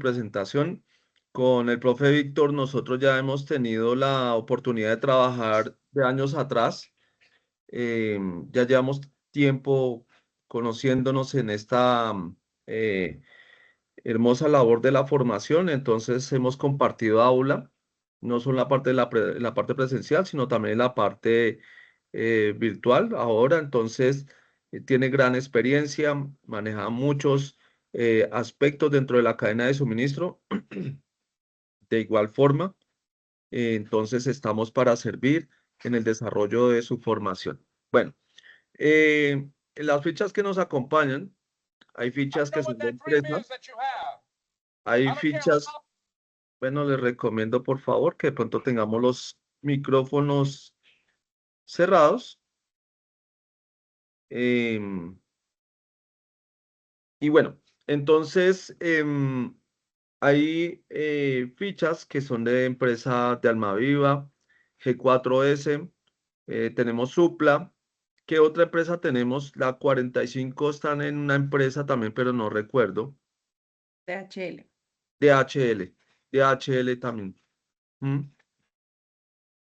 presentación. Con el profe Víctor, nosotros ya hemos tenido la oportunidad de trabajar de años atrás. Ya llevamos tiempo conociéndonos en esta eh, hermosa labor de la formación. Entonces hemos compartido aula, no solo la parte de la parte presencial, sino también la parte virtual ahora. Entonces tiene gran experiencia, maneja muchos aspectos dentro de la cadena de suministro. De igual forma, entonces estamos para servir en el desarrollo de su formación. Bueno, en las fichas que nos acompañan, hay fichas que son de empresa, hay fichas, bueno, les recomiendo por favor que de pronto tengamos los micrófonos cerrados. em, y bueno, entonces hay fichas que son de empresa de Almaviva, G4S, tenemos Supla. ¿Qué otra empresa tenemos? La 45 están en una empresa también, pero no recuerdo. DHL. DHL, DHL también. ¿Mm?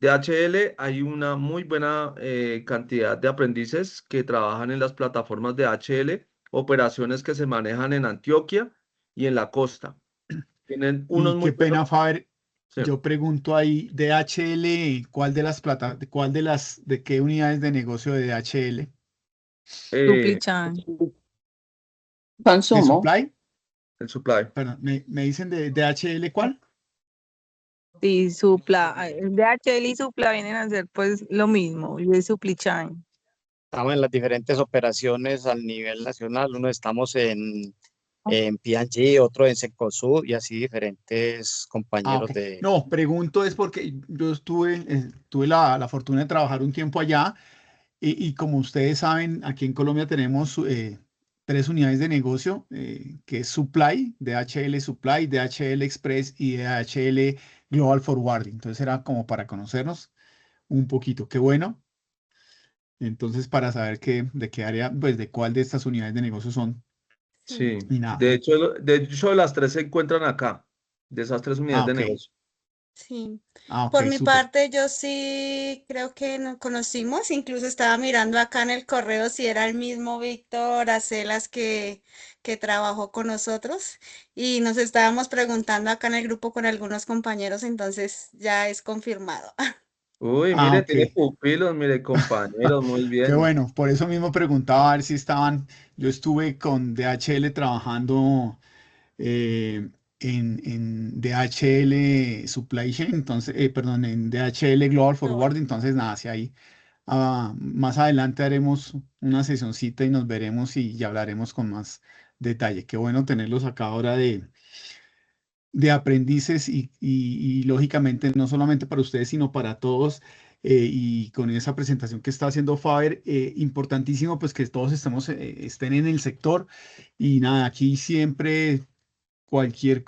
DHL hay una muy buena cantidad de aprendices que trabajan en las plataformas de DHL, operaciones que se manejan en Antioquia y en la costa. Tienen unos Y muy qué buenos. pena, Faber. Sí. Yo pregunto ahí, DHL, ¿cuál de las de qué unidades de negocio de DHL? Eh, Duplichan. ¿De Consumo. supply? el supply. Perdón, ¿me dicen de DHL cuál? Y Supla. DHL y Supla vienen a hacer pues lo mismo. Y es Duplichan. Estamos en las diferentes operaciones a nivel nacional. Uno estamos en P&G, otro en Cencosud y así diferentes compañeros Ok. de... No, pregunto es porque yo tuve la fortuna de trabajar un tiempo allá y como ustedes saben, aquí en Colombia tenemos tres unidades de negocio, que es Supply, DHL Supply, DHL Express y DHL Global Forwarding. Entonces era como para conocernos un poquito. Qué bueno. Entonces para saber de qué área, pues de cuál de estas unidades de negocio son. Sí. Y nada. De hecho, las tres se encuentran acá, de esas tres unidades de Ok. negocio. Sí, Ok, por mi súper. parte yo sí creo que nos conocimos, incluso estaba mirando acá en el correo si era el mismo Víctor Acelas que trabajó con nosotros y nos estábamos preguntando acá en el grupo con algunos compañeros, entonces ya es confirmado. Uy, Ah, mire, ok. tiene pupilos, mire, compañeros, muy Qué bien. bueno, por eso mismo preguntaba a ver si estaban. Yo estuve con DHL trabajando en DHL Supply Chain, entonces, perdón, en DHL Global Forward, entonces nada, si ahí más adelante haremos una sesioncita y nos veremos y hablaremos con más detalle. Qué bueno tenerlos acá ahora de aprendices y lógicamente no solamente para ustedes, sino para todos. Y con esa presentación que está haciendo Faber, importantísimo pues que todos estén en el sector y nada, aquí siempre cualquier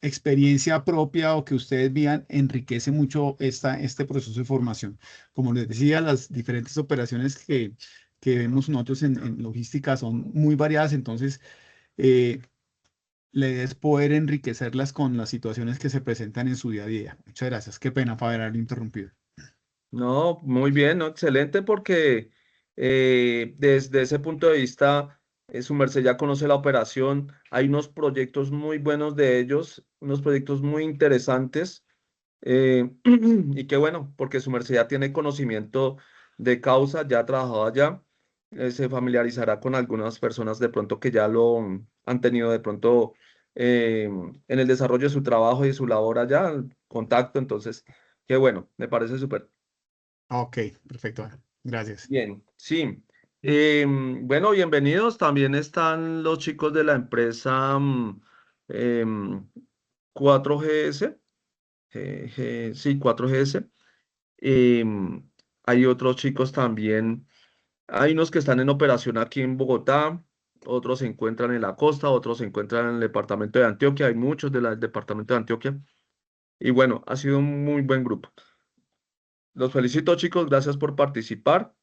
experiencia propia o que ustedes vean enriquece mucho este proceso de formación. Como les decía, las diferentes operaciones que vemos nosotros en logística son muy variadas, entonces eh, la idea es poder enriquecerlas con las situaciones que se presentan en su día a día. Muchas gracias. Qué pena, Faber, haberlo interrumpido. No, muy bien, ¿no? Excelente porque desde ese punto de vista, su merced ya conoce la operación, hay unos proyectos muy buenos de ellos, unos proyectos muy interesantes, y qué bueno, porque su merced ya tiene conocimiento de causa, ya ha trabajado allá, se familiarizará con algunas personas de pronto que ya lo han tenido de pronto en el desarrollo de su trabajo y de su labor allá, contacto, entonces, qué bueno, me parece súper. Ok, perfecto. Gracias. Bien, sí. Bueno, bienvenidos. También están los chicos de la empresa em, 4GS. Sí, 4GS. Em, Hay otros chicos también. Hay unos que están en operación aquí en Bogotá, otros se encuentran en la costa, otros se encuentran en el departamento de Antioquia. Hay muchos del departamento de Antioquia. Y bueno, ha sido un muy buen grupo. Los felicito, chicos. Gracias por participar.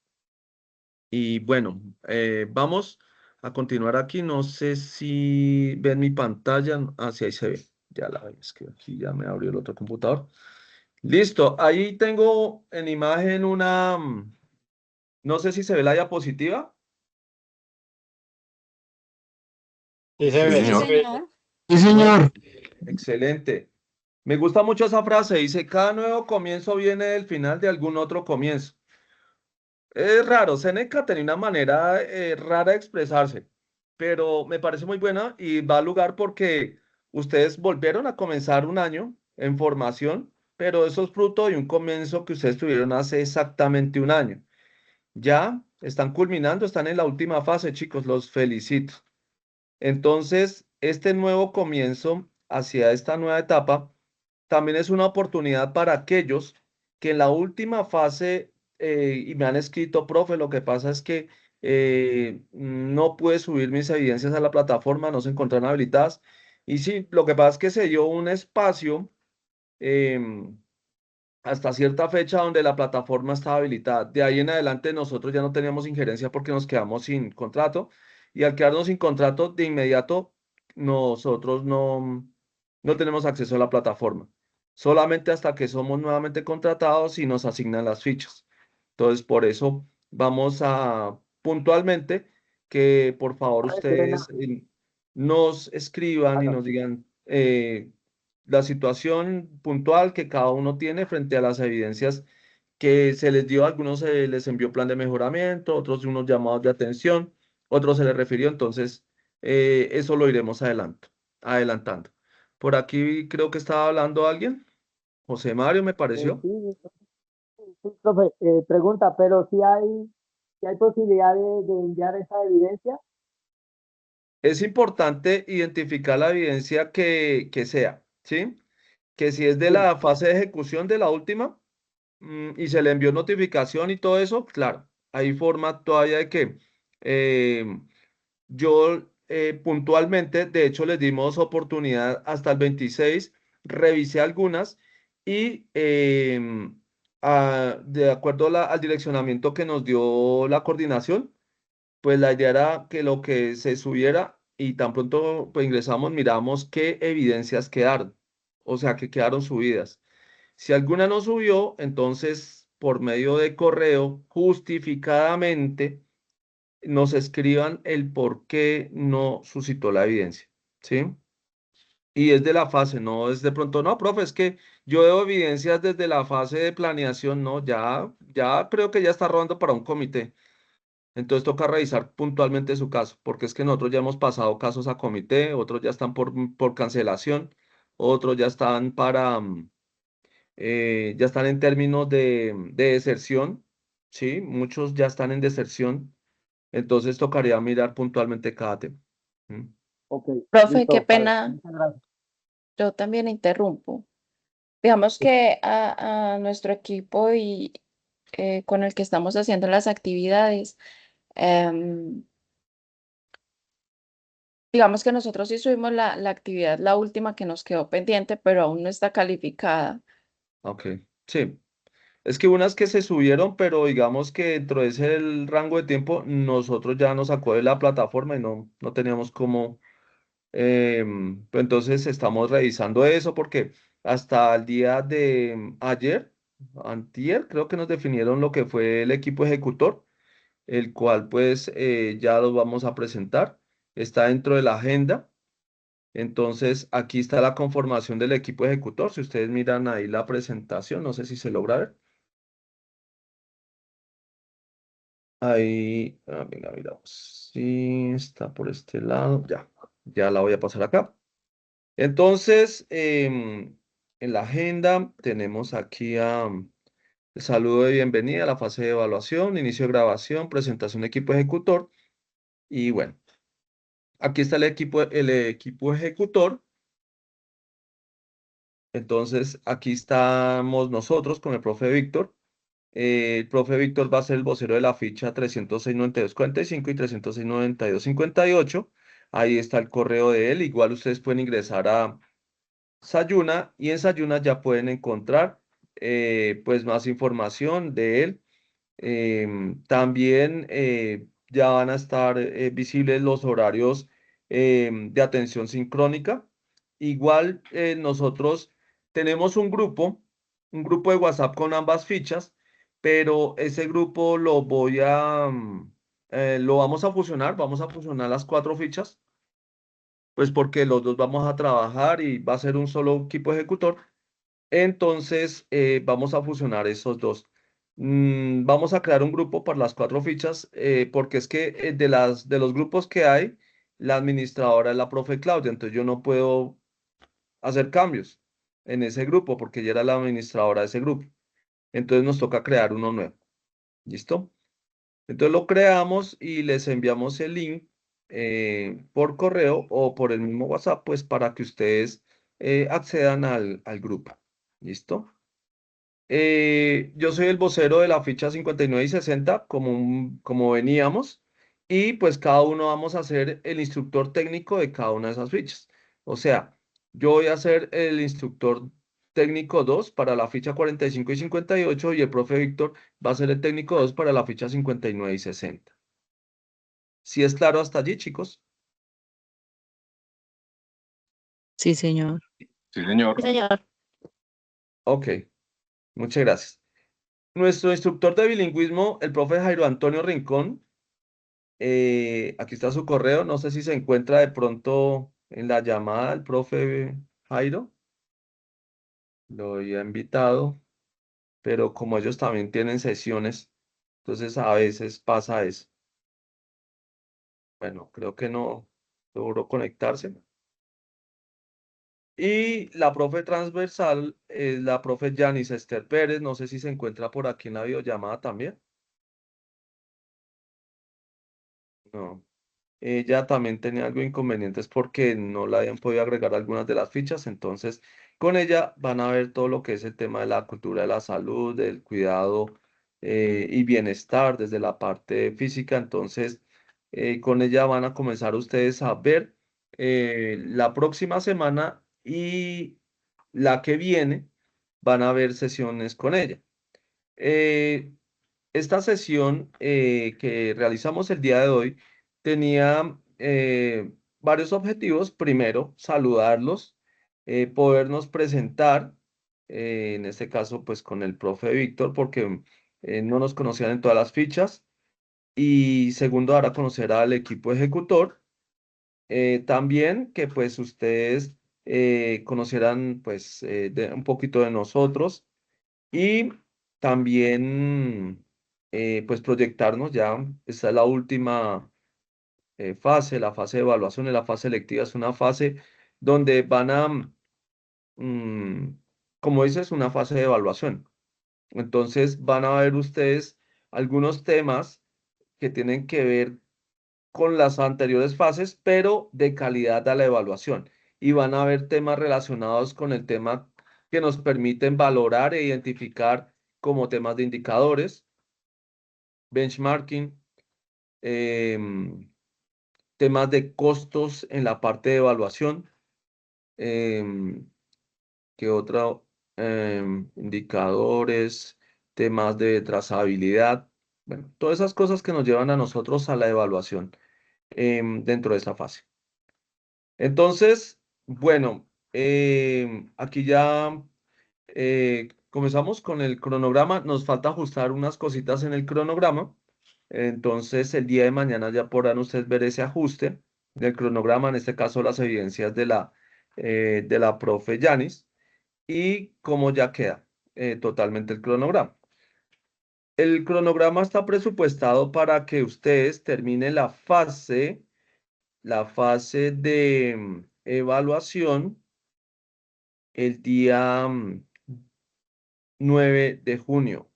Y bueno, vamos a continuar aquí. No sé si ven mi pantalla. Ah, sí, ahí se ve. Ya la ven, es que aquí ya me abrió el otro computador. Listo, ahí tengo en imagen una, no sé si se ve la diapositiva. Sí, se Sí, ve. Sí, señor. señor. Sí, señor. Excelente. Me gusta mucho esa frase. Dice, cada nuevo comienzo viene del final de algún otro comienzo. Es raro, Seneca tenía una manera rara de expresarse, pero me parece muy buena y va al lugar porque ustedes volvieron a comenzar un año en formación, pero eso es fruto de un comienzo que ustedes tuvieron hace exactamente un año. Ya están culminando, están en la última fase, chicos, los felicito. Entonces, este nuevo comienzo hacia esta nueva etapa también es una oportunidad para aquellos que en la última fase, y me han escrito, profe, lo que pasa es que no pude subir mis evidencias a la plataforma, no se encontraron habilitadas. Y sí, lo que pasa es que se dio un espacio em, hasta cierta fecha donde la plataforma estaba habilitada. De ahí en adelante nosotros ya no teníamos injerencia porque nos quedamos sin contrato y al quedarnos sin contrato de inmediato nosotros no tenemos acceso a la plataforma. Solamente hasta que somos nuevamente contratados y nos asignan las fichas. Entonces, por eso vamos a puntualmente que por favor ustedes nos escriban y nos digan la situación puntual que cada uno tiene frente a las evidencias que se les dio. A algunos se les envió plan de mejoramiento, otros unos llamados de atención, otros se les refirió. Entonces, eso lo iremos adelantando. Por aquí creo que estaba hablando alguien. José Mario me pareció. Sí, sí, profe, pregunta, pero si hay posibilidad de enviar esa evidencia. Es importante identificar la evidencia que sea, ¿sí? Que si es de Sí, la fase de ejecución de la última, y se le envió notificación y todo eso, claro, hay forma todavía de que yo puntualmente, de hecho, les dimos oportunidad hasta el 26, revisé algunas y de acuerdo a al direccionamiento que nos dio la coordinación, pues la idea era que lo que se subiera y tan pronto pues, ingresamos, miramos qué evidencias quedaron, o sea, que quedaron subidas. Si alguna no subió, entonces por medio de correo, justificadamente, nos escriban el por qué no suscitó la evidencia, ¿sí? Y es de la fase, no es de pronto, no, profe, es que yo veo evidencias desde la fase de planeación, no, ya creo que ya está rodando para un comité. Entonces toca revisar puntualmente su caso, porque es que nosotros ya hemos pasado casos a comité, otros ya están por cancelación, otros ya están ya están en términos de deserción, ¿sí? Muchos ya están en deserción, entonces tocaría mirar puntualmente cada tema. ¿Mm? ok, Profe, qué listo, pena, muchas gracias. yo también interrumpo. Digamos que a nuestro equipo y con el que estamos haciendo las actividades, em, digamos que nosotros sí subimos la actividad, la última que nos quedó pendiente, pero aún no está calificada. Ok, sí. Es que unas que se subieron, pero digamos que dentro de ese el rango de tiempo, nosotros ya nos sacó de la plataforma y no teníamos cómo. Pues entonces estamos revisando eso porque hasta el día de ayer, antier, creo que nos definieron lo que fue el equipo ejecutor, el cual pues ya lo vamos a presentar. Está dentro de la agenda. Entonces aquí está la conformación del equipo ejecutor. Si ustedes miran ahí la presentación, no sé si se logra ver. Ahí, venga, miramos. Sí, está por este lado. Ya la voy a pasar acá. Entonces, en la agenda tenemos aquí el saludo de bienvenida, la fase de evaluación, inicio de grabación, presentación de equipo ejecutor. Y bueno, aquí está el equipo ejecutor. Entonces, aquí estamos nosotros con el profe Víctor. El profe Víctor va a ser el vocero de la ficha 306-9245 y 306-9258. Ahí está el correo de él. Igual ustedes pueden ingresar a Sayuna y en Sayuna ya pueden encontrar pues más información de él. También ya van a estar visibles los horarios de atención sincrónica. Igual nosotros tenemos un grupo de WhatsApp con ambas fichas, pero ese grupo lo vamos a fusionar las 4 fichas, pues porque los dos vamos a trabajar y va a ser un solo equipo ejecutor. Entonces, vamos a fusionar esos dos. Vamos a crear un grupo para las 4 fichas, porque es que de los grupos que hay, la administradora es la profe Claudia, entonces yo no puedo hacer cambios en ese grupo porque ella era la administradora de ese grupo. Entonces nos toca crear uno nuevo. ¿Listo? Entonces lo creamos y les enviamos el link por correo o por el mismo WhatsApp, pues para que ustedes accedan al grupo. ¿Listo? Yo soy el vocero de la ficha 59 y 60, como veníamos, y pues cada uno vamos a ser el instructor técnico de cada una de esas fichas. O sea, yo voy a ser el instructor técnico 2 para la ficha 45 y 58 y el profe Víctor va a ser el técnico 2 para la ficha 59 y 60. ¿Sí es claro hasta allí, chicos? Sí, señor. Sí, señor. Señor. Ok, muchas gracias. Nuestro instructor de bilingüismo, el profe Jairo Antonio Rincón, aquí está su correo, no sé si se encuentra de pronto en la llamada el profe Jairo, lo había invitado, pero como ellos también tienen sesiones, entonces a veces pasa eso. Bueno, creo que no logró conectarse. Y la profe transversal es la profe Yanis Esther Pérez, no sé si se encuentra por aquí en la videollamada también. No. Ella también tenía algo de inconvenientes porque no la habían podido agregar algunas de las fichas, entonces con ella van a ver todo lo que es el tema de la cultura de la salud, del cuidado y bienestar desde la parte física, entonces con ella van a comenzar ustedes a ver la próxima semana y la que viene van a ver sesiones con ella. Eh, Esta sesión que realizamos el día de hoy tenía varios objetivos. Primero, saludarlos, podernos presentar, en este caso, pues con el profe Víctor, porque no nos conocían en todas las fichas. Y segundo, dar a conocer al equipo ejecutor. También que pues ustedes conocieran pues un poquito de nosotros y también, pues proyectarnos ya, esta es la última fase, la fase de evaluación y la fase selectiva es una fase donde van a, mm, como dices, una fase de evaluación. Entonces van a ver ustedes algunos temas que tienen que ver con las anteriores fases, pero de calidad a la evaluación. Y van a haber temas relacionados con el tema que nos permiten valorar e identificar como temas de indicadores, benchmarking, em, temas de costos en la parte de evaluación, ¿qué otro? Indicadores, temas de trazabilidad, bueno, todas esas cosas que nos llevan a nosotros a la evaluación dentro de esta fase. Entonces, bueno, aquí ya comenzamos con el cronograma. Nos falta ajustar unas cositas en el cronograma. Entonces, el día de mañana ya podrán ustedes ver ese ajuste del cronograma, en este caso las evidencias de la profe Yanis, y cómo ya queda totalmente el cronograma. El cronograma está presupuestado para que ustedes terminen la fase de evaluación el día 9 de junio.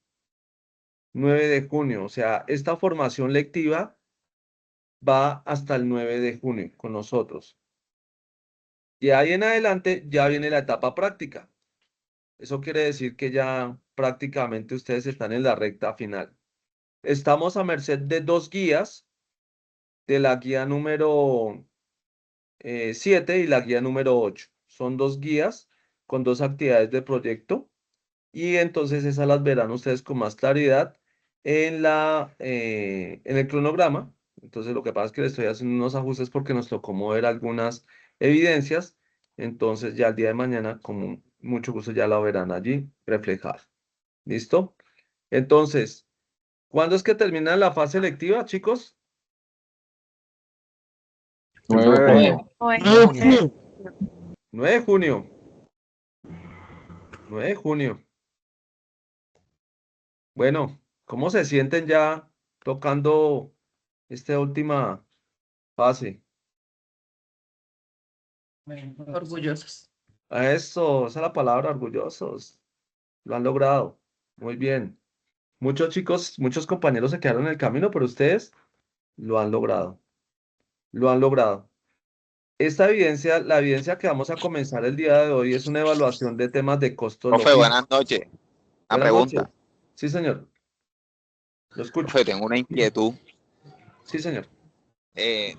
9 de junio, o sea, esta formación lectiva va hasta el 9 de junio con nosotros. De ahí en adelante ya viene la etapa práctica. Eso quiere decir que ya prácticamente ustedes están en la recta final. Estamos a merced de 2 guías, de la guía número 7 y la guía número 8. Son 2 guías con 2 actividades de proyecto y entonces esas las verán ustedes con más claridad en el cronograma Entonces, lo que pasa es que le estoy haciendo unos ajustes porque nos tocó mover algunas evidencias. Entonces, ya el día de mañana, con mucho gusto, ya la verán allí reflejada. ¿Listo? Entonces, ¿cuándo es que termina la fase electiva, chicos? 9 de junio. 9 de junio. 9 de junio. Bueno, ¿cómo se sienten ya tocando esta última fase? Orgullosos. A eso, esa es la palabra, orgullosos. Lo han logrado. Muy bien. Muchos chicos, muchos compañeros se quedaron en el camino, pero ustedes lo han logrado. Lo han logrado. Esta evidencia, la evidencia que vamos a comenzar el día de hoy es una evaluación de temas de costos Profe, logísticos. buenas noches. Una Buenas pregunta. noches. Sí, señor. Lo escucho. Profe, tengo una inquietud. Sí, señor. ¿Qué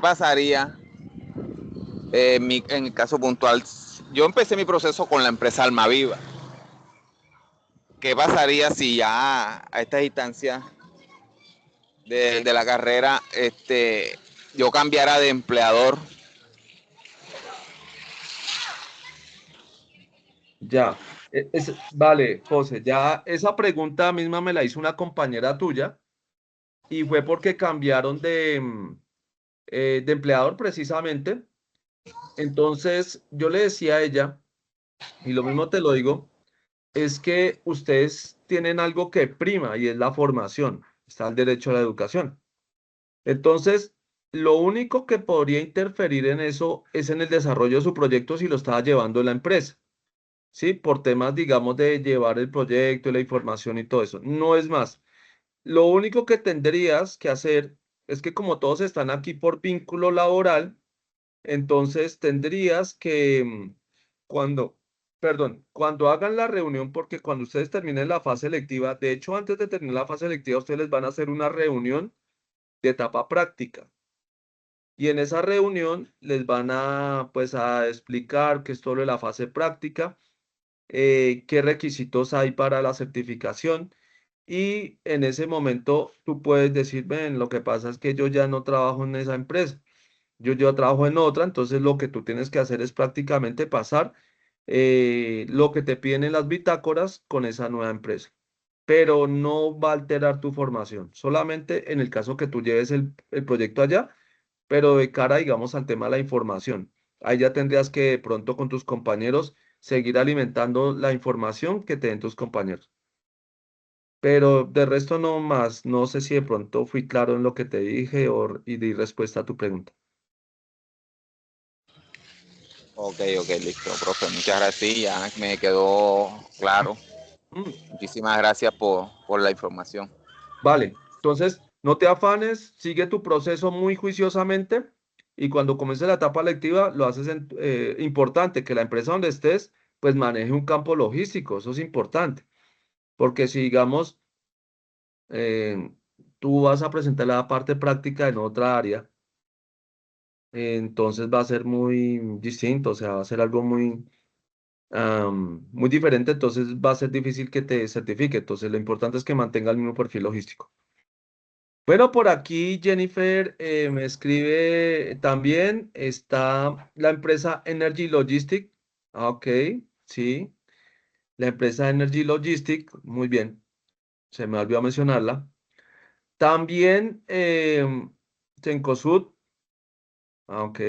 pasaría en el caso puntual? Yo empecé mi proceso con la empresa Almaviva. ¿Qué pasaría si ya a esta distancia de la carrera yo cambiara de empleador? Ya. Vale, José, ya esa pregunta misma me la hizo una compañera tuya y fue porque cambiaron de empleador precisamente. Entonces, yo le decía a ella, y lo mismo te lo digo, es que ustedes tienen algo que prima y es la formación, está el derecho a la educación. Entonces, lo único que podría interferir en eso es en el desarrollo de su proyecto si lo estaba llevando la empresa, ¿sí? Por temas, digamos, de llevar el proyecto y la información y todo eso. No es más. Lo único que tendrías que hacer es que como todos están aquí por vínculo laboral, entonces tendrías que, cuando hagan la reunión, porque cuando ustedes terminen la fase electiva, de hecho, antes de terminar la fase electiva, ustedes les van a hacer una reunión de etapa práctica. Y en esa reunión les van a, pues, a explicar qué es todo lo de la fase práctica, qué requisitos hay para la certificación. Y en ese momento tú puedes decir, ven, lo que pasa es que yo ya no trabajo en esa empresa. Yo trabajo en otra, entonces lo que tú tienes que hacer es prácticamente pasar lo que te piden en las bitácoras con esa nueva empresa, pero no va a alterar tu formación, solamente en el caso que tú lleves el proyecto allá, pero de cara, digamos, al tema de la información. Ahí ya tendrías que de pronto con tus compañeros seguir alimentando la información que te den tus compañeros. Pero de resto no más, no sé si de pronto fui claro en lo que te dije y di respuesta a tu pregunta. Ok, listo, profe. Muchas gracias. Ya me quedó claro. Mm. Muchísimas gracias por la información. Vale, entonces no te afanes, sigue tu proceso muy juiciosamente y cuando comience la etapa lectiva lo haces importante que la empresa donde estés pues maneje un campo logístico, eso es importante, porque si digamos eh, tú vas a presentar la parte práctica en otra área, entonces va a ser muy distinto, o sea, va a ser algo muy diferente, entonces va a ser difícil que te certifique, entonces lo importante es que mantenga el mismo perfil logístico. Bueno, por aquí Jennifer me escribe también, está la empresa Energy Logistic. Ah, ok, sí, la empresa Energy Logistic, muy bien, se me olvidó mencionarla. También Cencosud, ah, ok.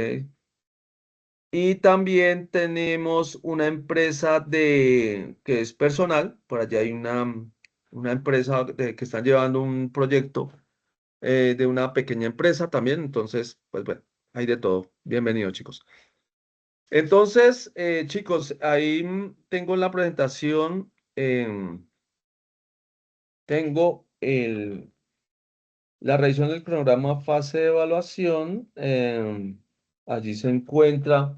Y también tenemos una empresa que es personal, por allá hay una empresa que están llevando un proyecto de una pequeña empresa también. Entonces, pues bueno, hay de todo. Bienvenidos, chicos. Entonces, chicos, ahí tengo la presentación. Tengo la revisión del cronograma fase de evaluación. Allí se encuentra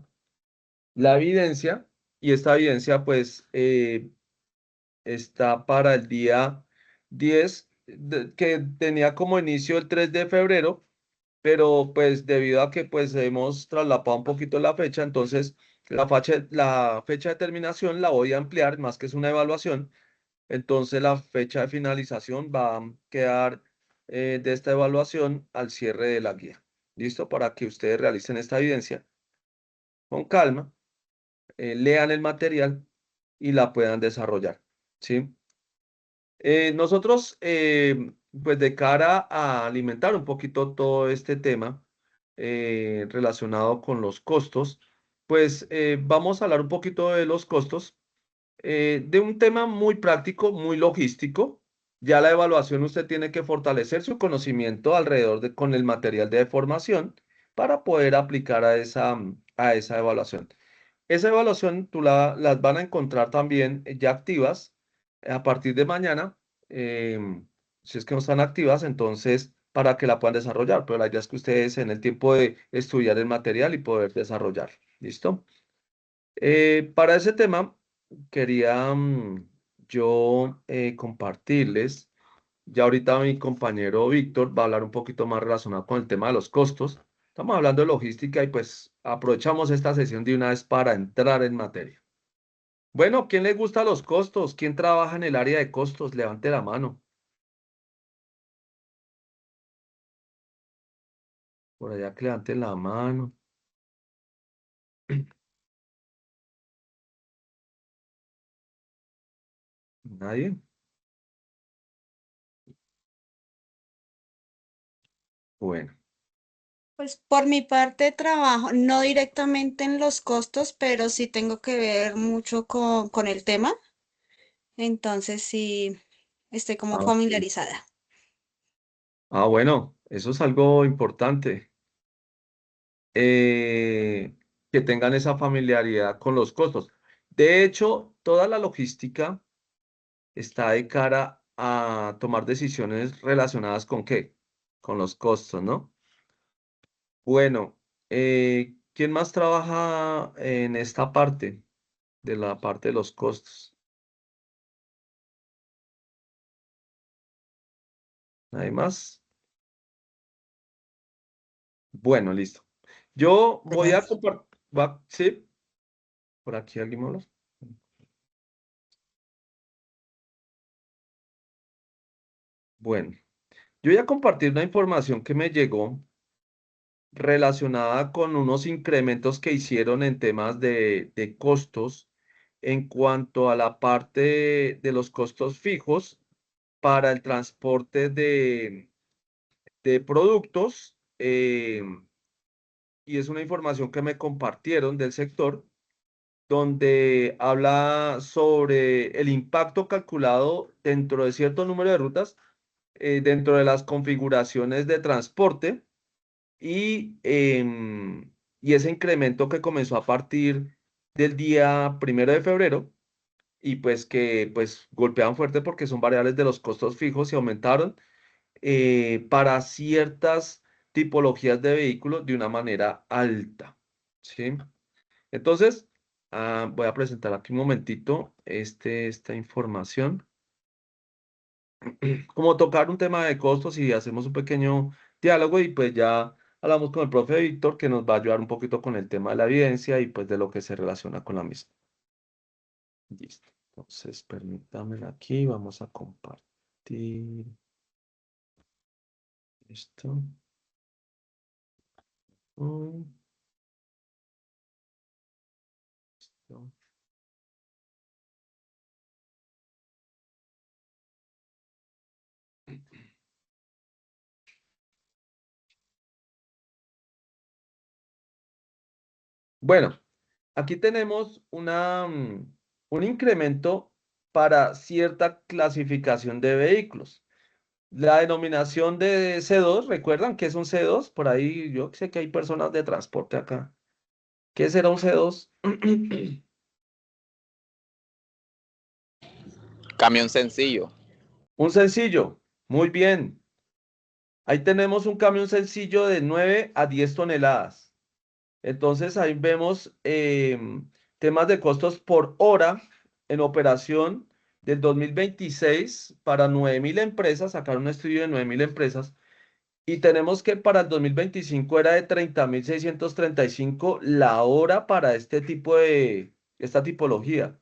la evidencia y esta evidencia, pues, está para el día 10, que tenía como inicio el 3 de febrero. Pero pues debido a que pues hemos trasladado un poquito la fecha, entonces la fecha de terminación la voy a ampliar, más que es una evaluación, entonces la fecha de finalización va a quedar de esta evaluación al cierre de la guía. ¿Listo? Para que ustedes realicen esta evidencia con calma, lean el material y la puedan desarrollar. ¿Sí? Nosotros, pues de cara a alimentar un poquito todo este tema relacionado con los costos, pues vamos a hablar un poquito de los costos, de un tema muy práctico, muy logístico. Ya la evaluación usted tiene que fortalecer su conocimiento alrededor de con el material de formación para poder aplicar a esa evaluación. Esa evaluación las van a encontrar también ya activas a partir de mañana. Si es que no están activas, entonces para que la puedan desarrollar. Pero la idea es que ustedes en el tiempo de estudiar el material y poder desarrollar. ¿Listo? Para ese tema, quería yo compartirles. Ya ahorita mi compañero Víctor va a hablar un poquito más relacionado con el tema de los costos. Estamos hablando de logística y pues aprovechamos esta sesión de una vez para entrar en materia. Bueno, ¿quién le gusta los costos? ¿Quién trabaja en el área de costos? Levante la mano. Por allá que levanten la mano. ¿Nadie? Bueno, Pues por mi parte trabajo, no directamente en los costos, pero sí tengo que ver mucho con el tema, entonces sí estoy como ok. familiarizada. Bueno, eso es algo importante. eh, que tengan esa familiaridad con los costos. De hecho, toda la logística está de cara a tomar decisiones relacionadas con qué, con los costos, ¿no? Bueno, ¿quién más trabaja en esta parte de la parte de los costos? ¿Nadie más? Bueno, listo. Yo voy a compartir, sí, por aquí alguien me habla. Bueno, yo voy a compartir una información que me llegó relacionada con unos incrementos que hicieron en temas de costos en cuanto a la parte de los costos fijos para el transporte de productos. Y es una información que me compartieron del sector donde habla sobre el impacto calculado dentro de cierto número de rutas, dentro de las configuraciones de transporte y ese incremento que comenzó a partir del día 1 de febrero y pues que pues golpeaban fuerte porque son variables de los costos fijos y aumentaron para ciertas tipologías de vehículos de una manera alta, ¿sí? Entonces, voy a presentar aquí un momentito esta información. Como tocar un tema de costos y hacemos un pequeño diálogo y pues ya hablamos con el profe Víctor que nos va a ayudar un poquito con el tema de la evidencia y pues de lo que se relaciona con la misma. Listo. Entonces, permítanme aquí, vamos a compartir esto. Mm, esto. Bueno, aquí tenemos un incremento para cierta clasificación de vehículos. La denominación de C2, ¿recuerdan qué es un C2? Por ahí yo sé que hay personas de transporte acá. ¿Qué será un C2? Camión sencillo. Un sencillo. Muy bien. Ahí tenemos un camión sencillo de 9 a 10 toneladas. Entonces ahí vemos temas de costos por hora en operación del 2026 para 9.000 empresas, sacaron un estudio de 9.000 empresas, y tenemos que para el 2025 era de 30.635 la hora para esta tipología.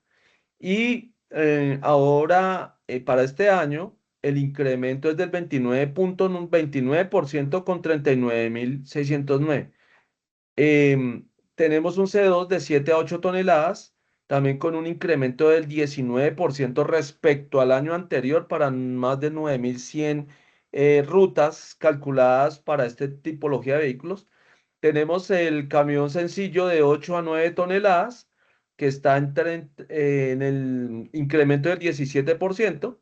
Y ahora, para este año, el incremento es del 29% con 39.609. Tenemos un C2 de 7 a 8 toneladas, también con un incremento del 19% respecto al año anterior para más de 9.100 rutas calculadas para esta tipología de vehículos. Tenemos el camión sencillo de 8 a 9 toneladas, que está en el incremento del 17%.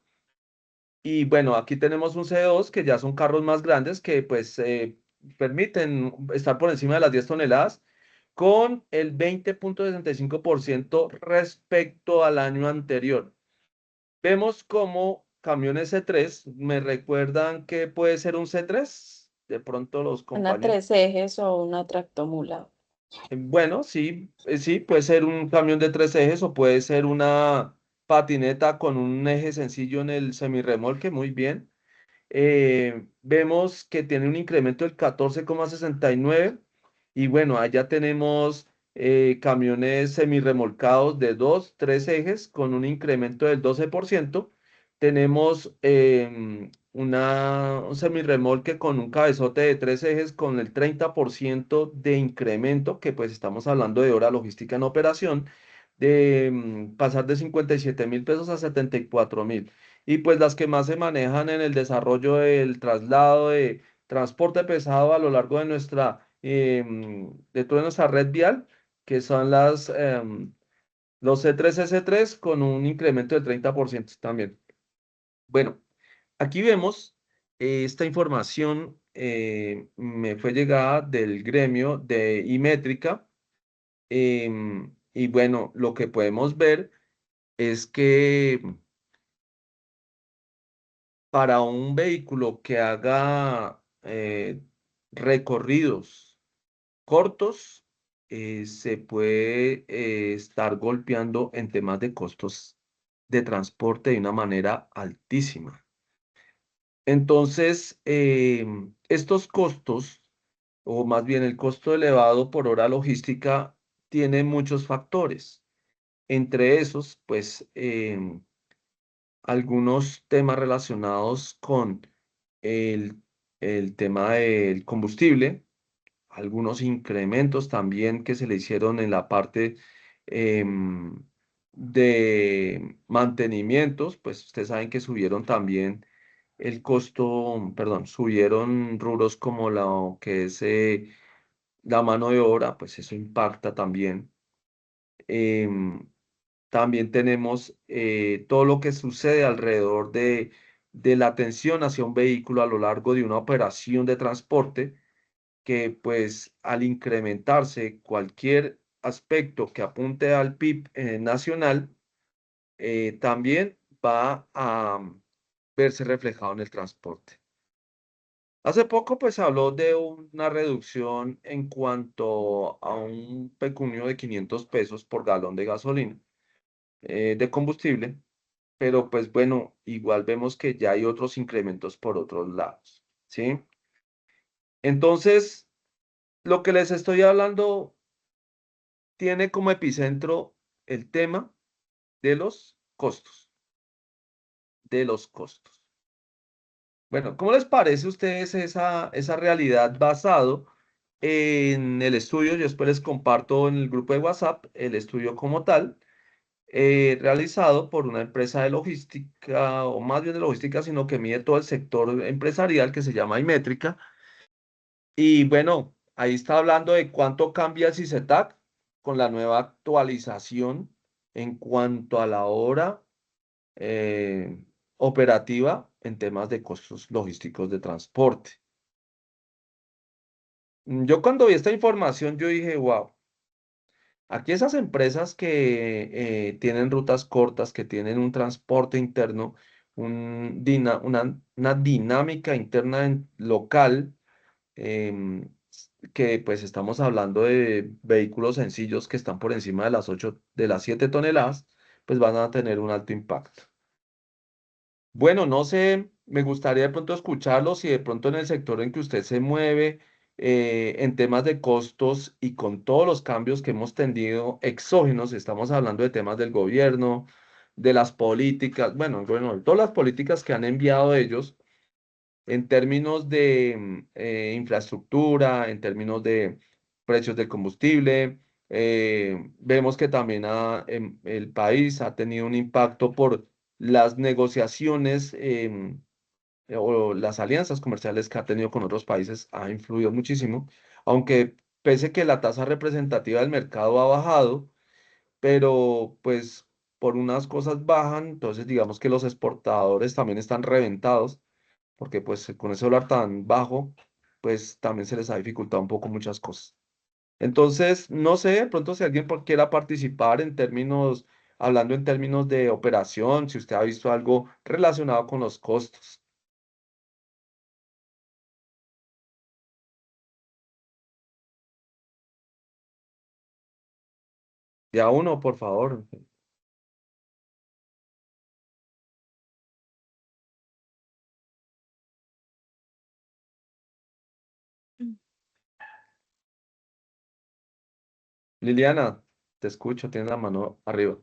Y bueno, aquí tenemos un C2 que ya son carros más grandes que pues permiten estar por encima de las 10 toneladas con el 20.65% respecto al año anterior. Vemos como camiones C3 me recuerdan que puede ser un C3, de pronto los Una compañeros. 3 ejes o una tractomula. Bueno, sí, sí, puede ser un camión de 3 ejes o puede ser una patineta con un eje sencillo en el semirremolque, muy bien. Vemos que tiene un incremento del 14,69 y bueno, allá tenemos camiones semirremolcados de 2, 3 ejes con un incremento del 12%. Tenemos un semirremolque con un cabezote de 3 ejes con el 30% de incremento, que pues estamos hablando de hora logística en operación, de pasar de 57.000 pesos a 74.000. Y pues las que más se manejan en el desarrollo del traslado de transporte pesado a lo largo de de toda nuestra red vial, que son los C3 S3 con un incremento del 30% también. Bueno, aquí vemos esta información me fue llegada del gremio de Imétrica, y bueno, lo que podemos ver es que para un vehículo que haga recorridos cortos, se puede estar golpeando en temas de costos de transporte de una manera altísima. Entonces, estos costos, o más bien el costo elevado por hora logística, tiene muchos factores. Entre esos, pues, algunos temas relacionados con el, el tema del combustible, algunos incrementos también que se le hicieron en la parte de mantenimientos, pues ustedes saben que subieron también el costo, perdón, subieron rubros como lo que es la mano de obra, pues eso impacta también. Em, También tenemos todo lo que sucede alrededor de la atención hacia un vehículo a lo largo de una operación de transporte, que pues al incrementarse cualquier aspecto que apunte al PIB nacional, también va a verse reflejado en el transporte. Hace poco pues se habló de una reducción en cuanto a un pecunio de 500 pesos por galón de gasolina de combustible, pero pues bueno, igual vemos que ya hay otros incrementos por otros lados, ¿sí? Entonces, lo que les estoy hablando tiene como epicentro el tema de los costos, de los costos. Bueno, ¿cómo les parece a ustedes esa realidad basado en el estudio? Yo después les comparto en el grupo de WhatsApp el estudio como tal, realizado por una empresa de logística, o más bien de logística, sino que mide todo el sector empresarial, que se llama Imétrica. Y bueno, ahí está hablando de cuánto cambia el CICETAC con la nueva actualización en cuanto a la hora eh, operativa en temas de costos logísticos de transporte. Yo cuando vi esta información, yo dije, wow, aquí esas empresas que tienen rutas cortas, que tienen un transporte interno, una dinámica interna local, que pues estamos hablando de vehículos sencillos que están por encima de de las 7 toneladas, pues van a tener un alto impacto. Bueno, no sé, me gustaría de pronto escucharlo si de pronto en el sector en que usted se mueve, en temas de costos y con todos los cambios que hemos tenido exógenos, estamos hablando de temas del gobierno, de las políticas, bueno, de todas las políticas que han enviado ellos en términos de infraestructura, en términos de precios del combustible. Vemos que también el país ha tenido un impacto por las negociaciones o las alianzas comerciales que ha tenido con otros países, ha influido muchísimo, aunque pese que la tasa representativa del mercado ha bajado, pero pues por unas cosas bajan, entonces digamos que los exportadores también están reventados porque pues con ese dólar tan bajo, pues también se les ha dificultado un poco muchas cosas. Entonces, no sé, de pronto si alguien quiera participar en términos, hablando en términos de operación, si usted ha visto algo relacionado con los costos. Ya uno, por favor. Liliana, te escucho, tienes la mano arriba.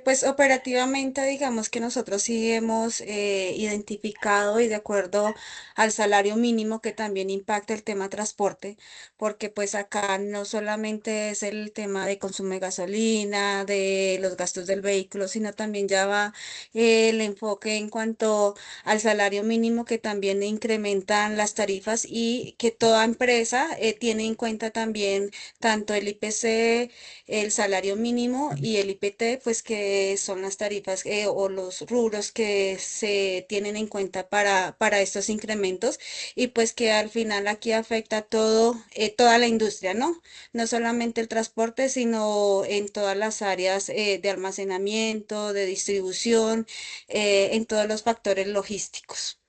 Pues operativamente digamos que nosotros sí hemos identificado y de acuerdo al salario mínimo que también impacta el tema transporte, porque pues acá no solamente es el tema de consumo de gasolina, de los gastos del vehículo, sino también ya va el enfoque en cuanto al salario mínimo que también incrementan las tarifas y que toda empresa tiene en cuenta también tanto el IPC, el salario mínimo y el IPT, pues que son las tarifas o los rubros que se tienen en cuenta para estos incrementos y pues que al final aquí afecta todo, toda la industria, ¿no? No solamente el transporte, sino en todas las áreas de almacenamiento, de distribución, en todos los factores logísticos.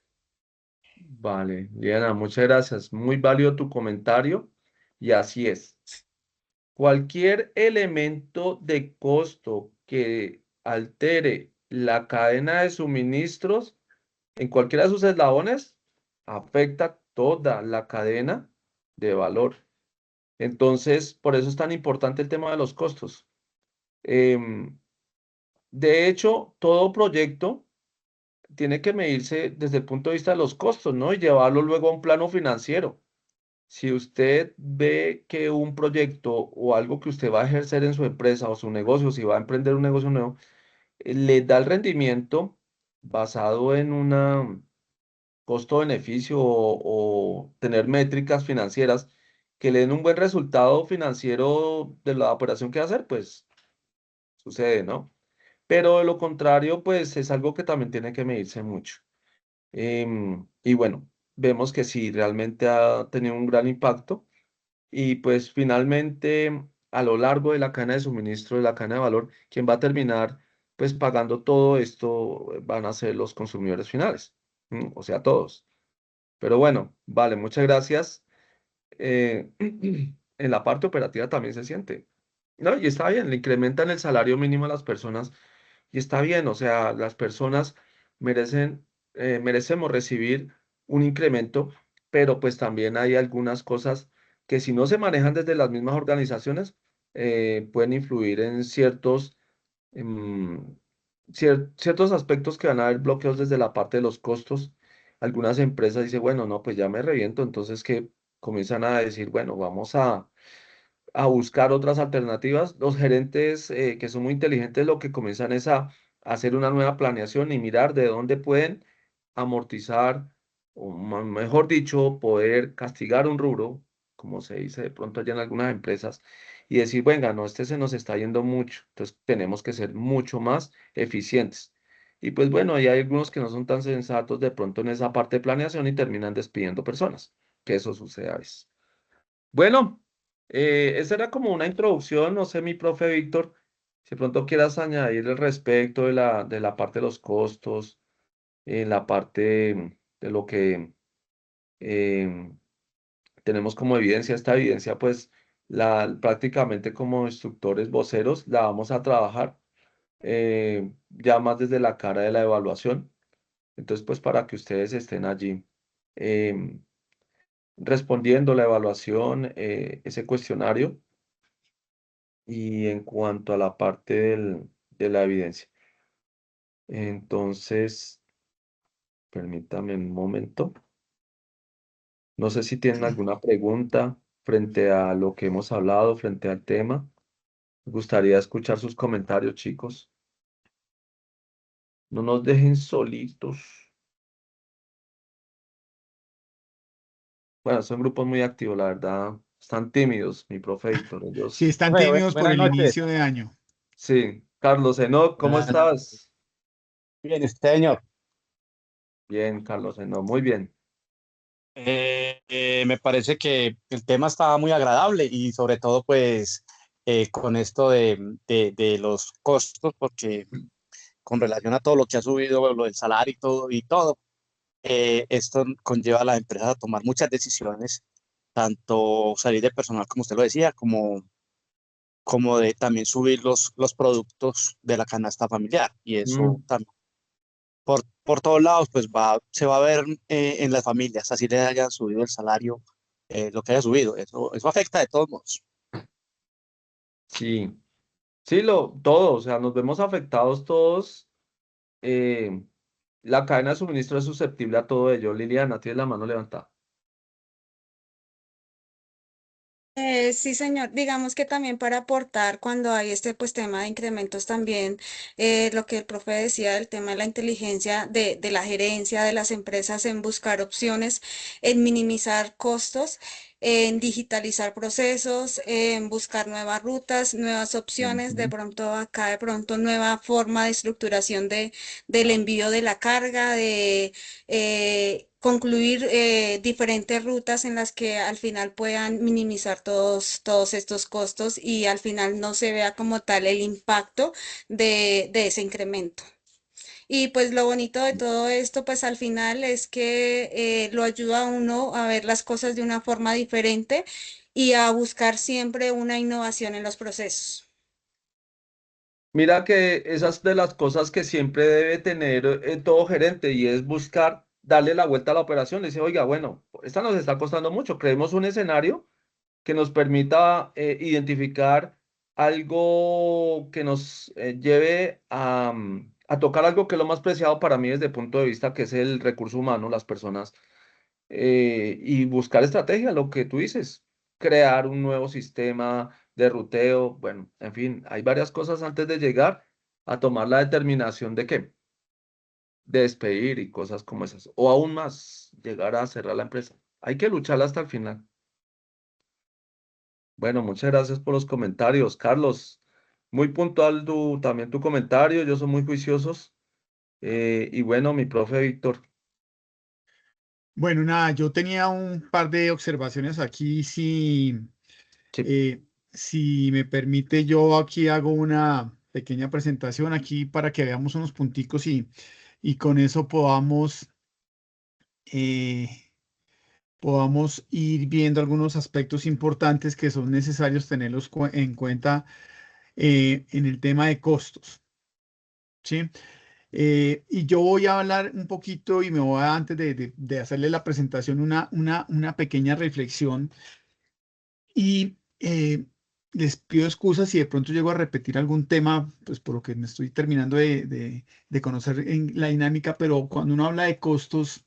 Vale, Liliana, muchas gracias. Muy válido tu comentario y así es. Cualquier elemento de costo que altere la cadena de suministros en cualquiera de sus eslabones afecta toda la cadena de valor. Entonces, por eso es tan importante el tema de los costos. Em, de hecho, todo proyecto tiene que medirse desde el punto de vista de los costos, ¿no? Y llevarlo luego a un plano financiero. Si usted ve que un proyecto o algo que usted va a ejercer en su empresa o su negocio, si va a emprender un negocio nuevo, le da el rendimiento basado en una costo-beneficio o tener métricas financieras que le den un buen resultado financiero de la operación que va a hacer, pues sucede, ¿no? Pero de lo contrario, pues es algo que también tiene que medirse mucho. Y bueno, vemos que sí, realmente ha tenido un gran impacto y pues finalmente a lo largo de la cadena de suministro, de la cadena de valor, quien va a terminar pues pagando todo esto van a ser los consumidores finales, o sea, todos. Pero bueno, vale, muchas gracias. En la parte operativa también se siente. No, y está bien, le incrementan el salario mínimo a las personas y está bien, o sea, las personas merecemos recibir un incremento, pero pues también hay algunas cosas que si no se manejan desde las mismas organizaciones, pueden influir en em, ciertos aspectos que van a haber bloqueos desde la parte de los costos. Algunas empresas dicen, bueno, no, pues ya me reviento, entonces que comienzan a decir, bueno, vamos a buscar otras alternativas. Los gerentes que son muy inteligentes lo que comienzan es a hacer una nueva planeación y mirar de dónde pueden amortizar, o mejor dicho, poder castigar un rubro, como se dice de pronto allá en algunas empresas, y decir, venga, no, este se nos está yendo mucho, entonces tenemos que ser mucho más eficientes. Y pues bueno, hay algunos que no son tan sensatos de pronto en esa parte de planeación y terminan despidiendo personas, que eso sucede a veces. Bueno, esa era como una introducción, no sé, mi profe Víctor, si de pronto quieras añadir el respecto de la parte de los costos, en la parte de lo que em, tenemos como evidencia, esta evidencia pues prácticamente como instructores voceros la vamos a trabajar ya más desde la cara de la evaluación, entonces pues para que ustedes estén allí. em, Respondiendo la evaluación, ese cuestionario. Y en cuanto a la parte de la evidencia. Entonces, permítame un momento. No sé si tienen alguna pregunta frente a lo que hemos hablado, frente al tema. Me gustaría escuchar sus comentarios, chicos. No nos dejen solitos. Bueno, son grupos muy activos, la verdad. Están tímidos, mi profe Víctor. Sí, Ellos, están Profe, tímidos por buenas el noches. inicio de año. sí. Carlos Enoch, ¿cómo Buenas noches. estás? Bien, ¿y usted, señor? Bien, Carlos Enoch, muy bien. Me parece que el tema estaba muy agradable y sobre todo pues con esto de los costos, porque con relación a todo lo que ha subido, lo del salario y todo, esto conlleva a las empresas a tomar muchas decisiones, tanto salir de personal, como usted lo decía, como de también subir los productos de la canasta familiar. Y eso Mm, también por todos lados, pues se va a ver en las familias, así les hayan subido el salario, lo que haya subido. Eso afecta de todos modos. sí, sí, todo, o sea, nos vemos afectados todos. eh, la cadena de suministro es susceptible a todo ello. Liliana, tienes la mano levantada. Sí, señor. Digamos que también para aportar cuando hay este pues tema de incrementos también, lo que el profe decía del tema de la inteligencia de la gerencia de las empresas en buscar opciones, en minimizar costos, en digitalizar procesos, en buscar nuevas rutas, nuevas opciones, de Ujú. pronto acá, de pronto nueva forma de estructuración del envío de la carga, de concluir diferentes rutas en las que al final puedan minimizar todos estos costos y al final no se vea como tal el impacto de ese incremento. Y pues lo bonito de todo esto, pues al final es que lo ayuda a uno a ver las cosas de una forma diferente y a buscar siempre una innovación en los procesos. Mira que esas de las cosas que siempre debe tener todo gerente y es buscar darle la vuelta a la operación. Le dice, oiga, bueno, esta nos está costando mucho. Creemos un escenario que nos permita identificar algo que nos lleve a tocar algo que es lo más preciado para mí desde el punto de vista que es el recurso humano, las personas, y buscar estrategia, lo que tú dices, crear un nuevo sistema de ruteo, bueno, en fin, hay varias cosas antes de llegar a tomar la determinación de qué, de despedir y cosas como esas, o aún más, llegar a cerrar la empresa. Hay que lucharla hasta el final. Bueno, muchas gracias por los comentarios, Carlos. Muy puntual también tu comentario, ellos son muy juiciosos. Y bueno, mi profe Víctor. Bueno, nada, yo tenía un par de observaciones aquí. Sí. Eh, si me permite, yo aquí hago una pequeña presentación aquí para que veamos unos punticos y con eso eh, podamos ir viendo algunos aspectos importantes que son necesarios tenerlos en cuenta en el tema de costos. ¿Sí? Y yo voy a hablar un poquito y me voy a, antes de hacerle la presentación, una pequeña reflexión y les pido excusas si de pronto llego a repetir algún tema, pues por lo que me estoy terminando de conocer en la dinámica, pero cuando uno habla de costos,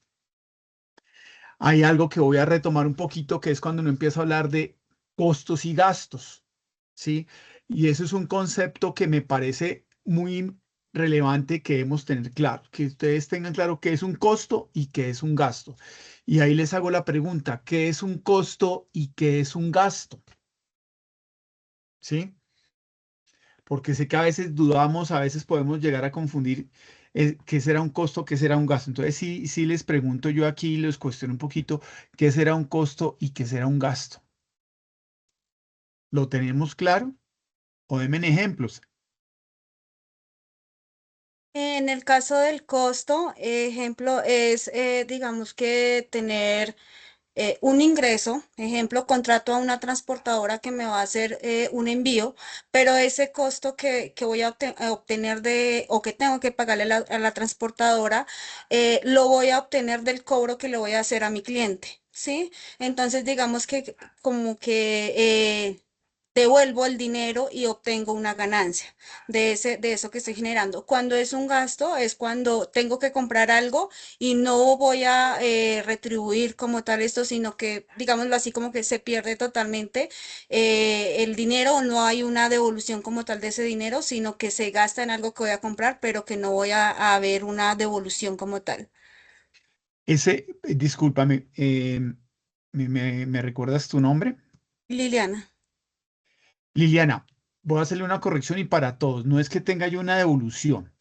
hay algo que voy a retomar un poquito, que es cuando uno empieza a hablar de costos y gastos, ¿sí? Y eso es un concepto que me parece muy relevante que debemos tener claro, que ustedes tengan claro qué es un costo y qué es un gasto. Y ahí les hago la pregunta, ¿qué es un costo y qué es un gasto? ¿Sí? Porque sé que a veces dudamos, a veces podemos llegar a confundir qué será un costo, qué será un gasto. Entonces, sí les pregunto yo aquí, les cuestiono un poquito, ¿qué será un costo y qué será un gasto? ¿Lo tenemos claro? O denme ejemplos. En el caso del costo, ejemplo, es, digamos que tener un ingreso, ejemplo, contrato a una transportadora que me va a hacer un envío, pero ese costo que voy a obtener o que tengo que pagarle a la transportadora, lo voy a obtener del cobro que le voy a hacer a mi cliente, ¿sí? Entonces, digamos que como que devuelvo el dinero y obtengo una ganancia de eso que estoy generando. Cuando es un gasto, es cuando tengo que comprar algo y no voy a retribuir como tal esto, sino que, digámoslo así, como que se pierde totalmente el dinero, no hay una devolución como tal de ese dinero, sino que se gasta en algo que voy a comprar, pero que no voy a ver una devolución como tal. Discúlpame, ¿me recuerdas tu nombre? Liliana. Liliana, voy a hacerle una corrección y para todos, no es que tenga yo una devolución.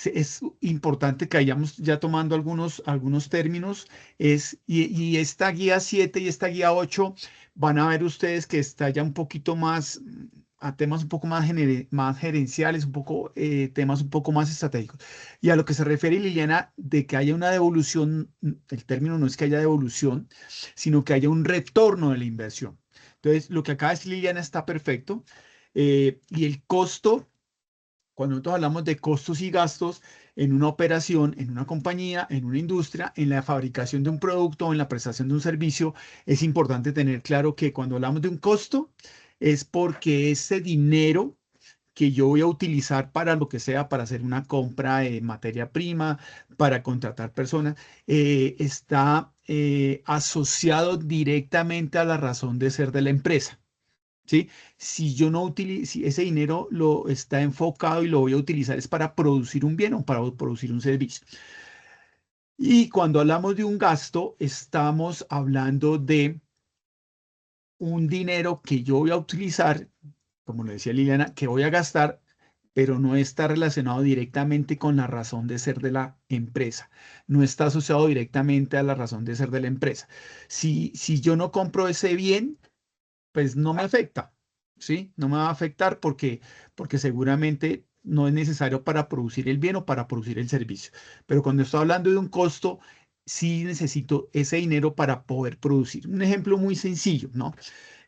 Es importante que vayamos ya tomando algunos términos, y esta guía 7 y esta guía 8 van a ver ustedes que está ya un poquito más a temas un poco más gerenciales, temas un poco más estratégicos. Y a lo que se refiere Liliana, de que haya una devolución, el término no es que haya devolución, sino que haya un retorno de la inversión. Entonces, lo que acaba de decir Liliana está perfecto. Y el costo, cuando nosotros hablamos de costos y gastos en una operación, en una compañía, en una industria, en la fabricación de un producto o en la prestación de un servicio, es importante tener claro que cuando hablamos de un costo es porque ese dinero que yo voy a utilizar para lo que sea, para hacer una compra de materia prima, para contratar personas, está asociado directamente a la razón de ser de la empresa. ¿Sí? Si yo no utilizo, si ese dinero lo está enfocado y lo voy a utilizar es para producir un bien o para producir un servicio. Y cuando hablamos de un gasto, estamos hablando de un dinero que yo voy a utilizar, como lo decía Liliana, que voy a gastar, pero no está relacionado directamente con la razón de ser de la empresa. No está asociado directamente a la razón de ser de la empresa. Si yo no compro ese bien, pues no me afecta, ¿sí? No me va a afectar porque seguramente no es necesario para producir el bien o para producir el servicio. Pero cuando estoy hablando de un costo, sí necesito ese dinero para poder producir. Un ejemplo muy sencillo, ¿no?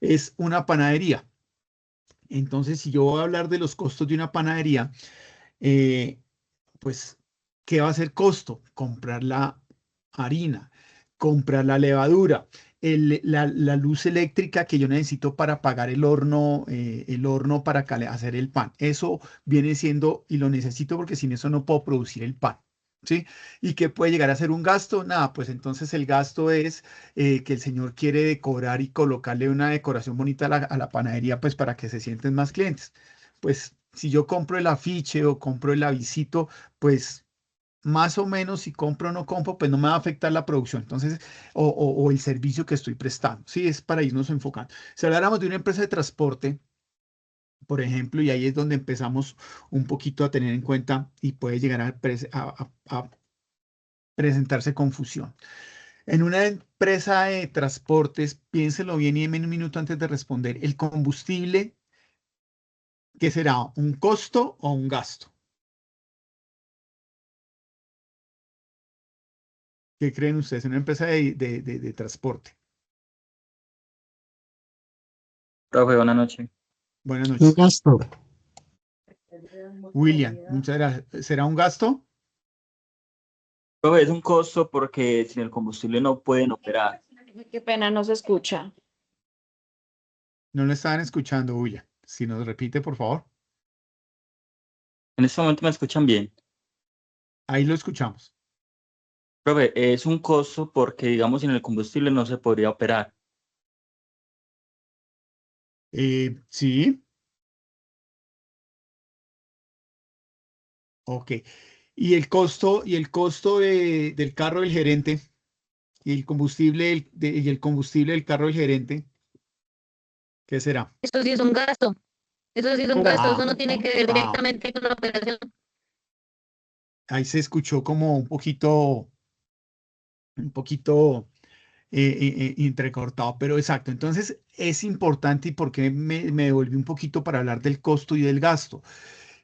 Es una panadería. Entonces, si yo voy a hablar de los costos de una panadería, eh, pues, ¿qué va a ser costo? Comprar la harina, comprar la levadura, la luz eléctrica que yo necesito para apagar el horno para hacer el pan. Eso viene siendo, y lo necesito porque sin eso no puedo producir el pan. ¿Sí? ¿Y qué puede llegar a ser un gasto? Nada, pues entonces el gasto es que el señor quiere decorar y colocarle una decoración bonita a la panadería, pues para que se sienten más clientes. Pues si yo compro el afiche o compro el avisito, pues más o menos si compro o no compro, pues no me va a afectar la producción, entonces, o el servicio que estoy prestando. Sí, es para irnos enfocando. Si habláramos de una empresa de transporte, por ejemplo, y ahí es donde empezamos un poquito a tener en cuenta y puede llegar a presentarse confusión. En una empresa de transportes, piénselo bien y en un minuto antes de responder, el combustible, ¿qué será? ¿Un costo o un gasto? ¿Qué creen ustedes en una empresa de transporte? Profe, buenas noches. Buenas Un noches. gasto. William, muchas gracias. ¿Será un gasto? Profe, es un costo porque sin el combustible no pueden operar. Qué pena, no se escucha. No lo estaban escuchando, William. Si nos repite, por favor. En este momento me escuchan bien. Ahí lo escuchamos. Profe, es un costo porque, digamos, sin el combustible no se podría operar. Sí, ok. Y el costo del carro del gerente y el combustible y el combustible del carro del gerente, ¿qué será? Eso sí es un gasto. Eso sí es un gasto. Eso no tiene que ver Ah, directamente con la operación. ahí se escuchó como un poquito entrecortado, pero exacto. Entonces es importante y por qué me devolví un poquito para hablar del costo y del gasto.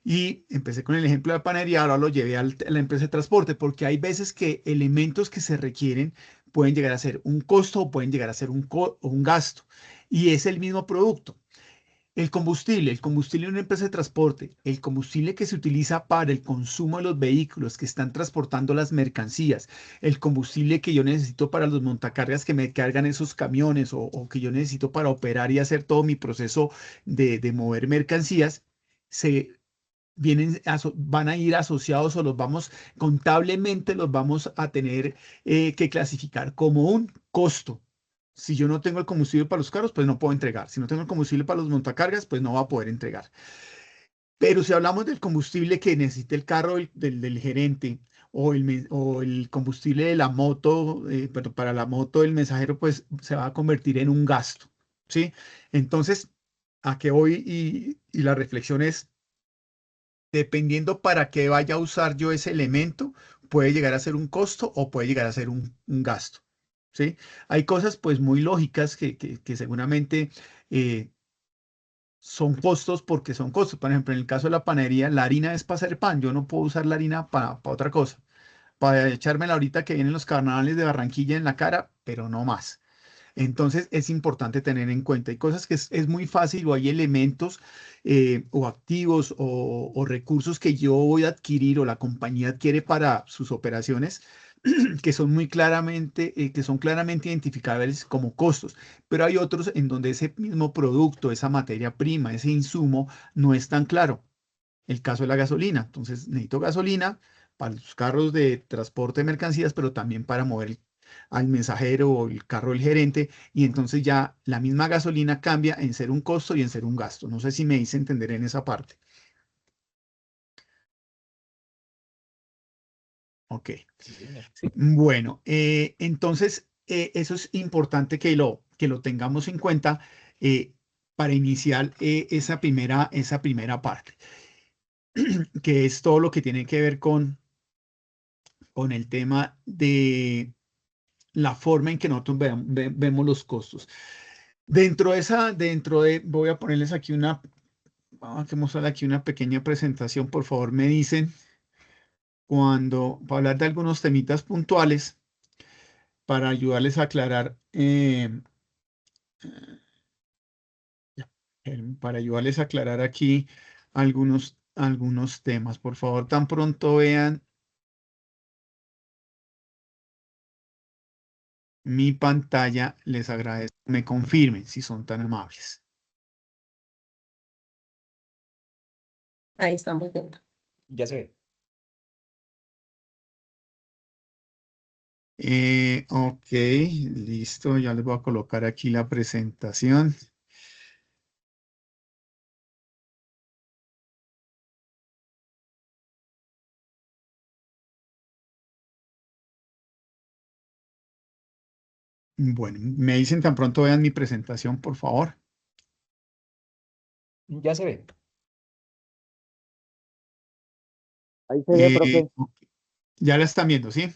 Y empecé con el ejemplo de panadería, ahora lo llevé a la empresa de transporte, porque hay veces que elementos que se requieren pueden llegar a ser un costo o pueden llegar a ser un gasto. Y es el mismo producto. El combustible en una empresa de transporte, el combustible que se utiliza para el consumo de los vehículos que están transportando las mercancías, el combustible que yo necesito para los montacargas que me cargan esos camiones o que yo necesito para operar y hacer todo mi proceso de mover mercancías, se van a ir asociados o contablemente los vamos a tener que clasificar como un costo. Si yo no tengo el combustible para los carros, pues no puedo entregar. Si no tengo el combustible para los montacargas, pues no va a poder entregar. Pero si hablamos del combustible que necesita el carro del gerente o el combustible de la moto, pero para la moto del mensajero, pues se va a convertir en un gasto, ¿sí? Entonces, ¿a qué voy? Y la reflexión es, dependiendo para qué vaya a usar yo ese elemento, puede llegar a ser un costo o puede llegar a ser un gasto, ¿sí? Hay cosas pues muy lógicas que seguramente son costos porque son costos. Por ejemplo, en el caso de la panadería, la harina es para hacer pan. Yo no puedo usar la harina para otra cosa. Para echármela ahorita que vienen los carnavales de Barranquilla en la cara, pero no más. Entonces es importante tener en cuenta. Hay cosas que es muy fácil o hay elementos o activos o recursos que yo voy a adquirir o la compañía adquiere para sus operaciones que son que son claramente identificables como costos. Pero hay otros en donde ese mismo producto, esa materia prima, ese insumo no es tan claro. El caso de la gasolina. Entonces necesito gasolina para los carros de transporte de mercancías, pero también para mover al mensajero o el carro del gerente, y entonces ya la misma gasolina cambia en ser un costo y en ser un gasto. No sé si me hice entender en esa parte. Ok. Bueno, entonces eso es importante que lo tengamos en cuenta para iniciar esa primera parte, que es todo lo que tiene que ver con el tema de la forma en que nosotros vemos los costos. Voy a ponerles aquí vamos a mostrarle aquí una pequeña presentación, por favor, me dicen para hablar de algunos temitas puntuales, para ayudarles a aclarar, aquí algunos temas. Por favor, tan pronto vean mi pantalla, les agradezco. Me confirmen si son tan amables. Ahí estamos viendo. Ya se ve. Ok, listo. Ya les voy a colocar aquí la presentación. Bueno, me dicen tan pronto vean mi presentación, por favor. Ya se ve. Ahí se ve, profe. Ya la están viendo, ¿sí?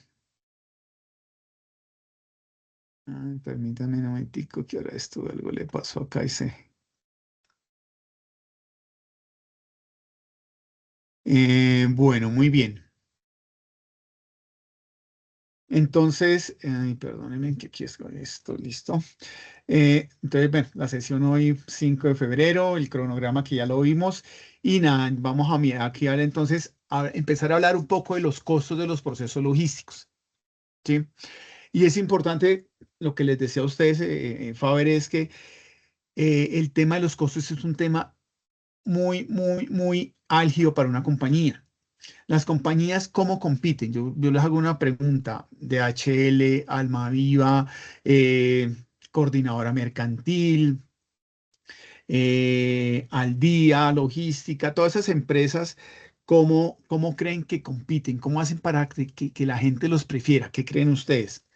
Permítanme un momentico que ahora algo le pasó acá y bueno, muy bien. Entonces, perdónenme que aquí es con esto, listo. Entonces, bueno, la sesión hoy, 5 de febrero, el cronograma que ya lo vimos. Y nada, vamos a mirar aquí ahora entonces a empezar a hablar un poco de los costos de los procesos logísticos, ¿sí? Y es importante, lo que les decía a ustedes, Faber, es que el tema de los costos es un tema muy, muy, muy álgido para una compañía. Las compañías, ¿cómo compiten? Yo les hago una pregunta. DHL, Almaviva, Coordinadora Mercantil, Aldía, Logística, todas esas empresas, ¿cómo creen que compiten? ¿Cómo hacen para que la gente los prefiera? ¿Qué creen ustedes?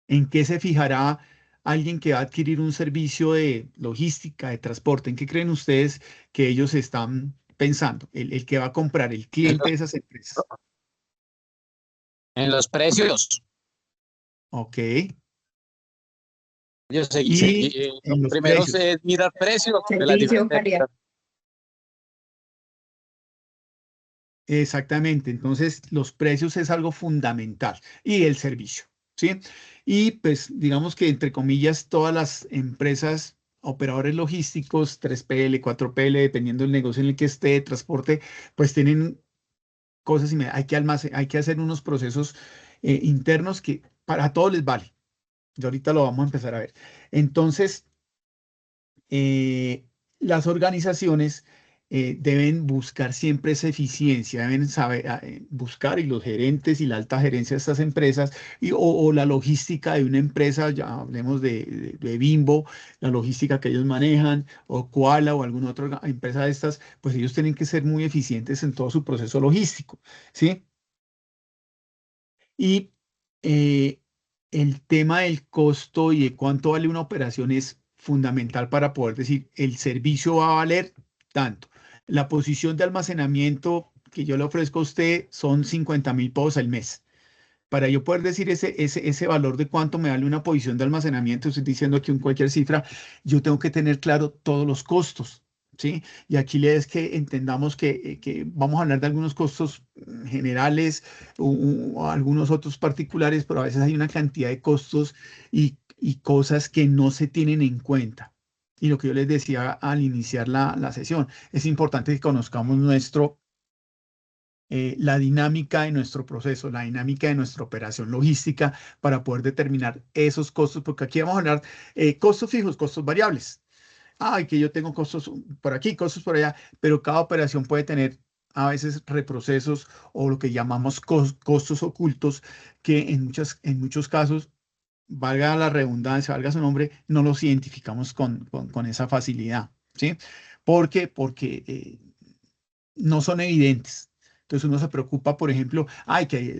¿En qué se fijará alguien que va a adquirir un servicio de logística, de transporte? ¿En qué creen ustedes que ellos están pensando? El que va a comprar, el cliente de esas empresas. En los precios. Ok. Yo sé, Y en lo los primero precios. es mirar precios de las Servicio, diferentes calidad. Exactamente. Entonces, los precios es algo fundamental y el servicio, ¿sí? Y pues digamos que entre comillas, todas las empresas operadores logísticos, 3PL, 4PL, dependiendo del negocio en el que esté, transporte, pues tienen cosas y hay que hacer unos procesos internos que para todos les vale. Y ahorita lo vamos a empezar a ver. Entonces, las organizaciones deben buscar siempre esa eficiencia, deben saber buscar, y los gerentes y la alta gerencia de estas empresas, o la logística de una empresa, ya hablemos de Bimbo, la logística que ellos manejan, o Koala o alguna otra empresa de estas, pues ellos tienen que ser muy eficientes en todo su proceso logístico, ¿sí? Y eh, el tema del costo y de cuánto vale una operación es fundamental para poder decir, el servicio va a valer tanto. La posición de almacenamiento que yo le ofrezco a usted son 50.000 pesos al mes. Para yo poder decir ese valor de cuánto me vale una posición de almacenamiento, estoy diciendo aquí cualquier cifra, yo tengo que tener claro todos los costos, ¿sí? Y aquí es que entendamos que vamos a hablar de algunos costos generales o algunos otros particulares, pero a veces hay una cantidad de costos y cosas que no se tienen en cuenta. Y lo que yo les decía al iniciar la sesión, es importante que conozcamos la dinámica de nuestro proceso, la dinámica de nuestra operación logística para poder determinar esos costos, porque aquí vamos a hablar costos fijos, costos variables. Que yo tengo costos por aquí, costos por allá, pero cada operación puede tener a veces reprocesos o lo que llamamos costos ocultos que en muchos casos, valga la redundancia, valga su nombre, no los identificamos con esa facilidad, ¿sí? Porque no son evidentes. Entonces uno se preocupa, por ejemplo, que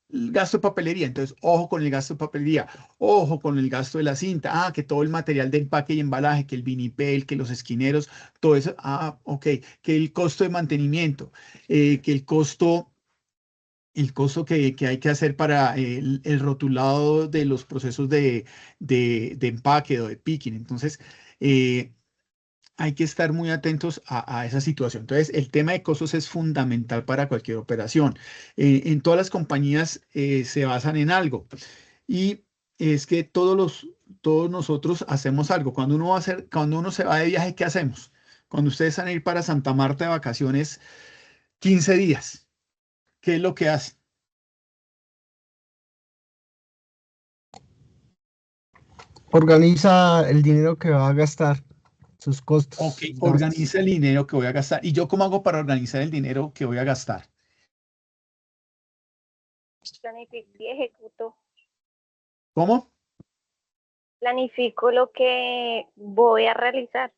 el gasto de papelería, entonces ojo con el gasto de papelería, ojo con el gasto de la cinta, que todo el material de empaque y embalaje, que el vinipel, que los esquineros, todo eso, ok, que el costo de mantenimiento, que el costo que hay que hacer para el rotulado de los procesos de empaque o de picking. Entonces, hay que estar muy atentos a esa situación. Entonces, el tema de costos es fundamental para cualquier operación. En todas las compañías se basan en algo y es que todos nosotros hacemos algo. Cuando uno se va de viaje, ¿qué hacemos? Cuando ustedes van a ir para Santa Marta de vacaciones 15 días, ¿qué es lo que hacen? Organiza el dinero que va a gastar, sus costos. Ok, sus gastos. organiza el dinero que voy a gastar. ¿Y yo cómo hago para organizar el dinero que voy a gastar? Planifico y ejecuto. ¿Cómo? Planifico lo que voy a realizar.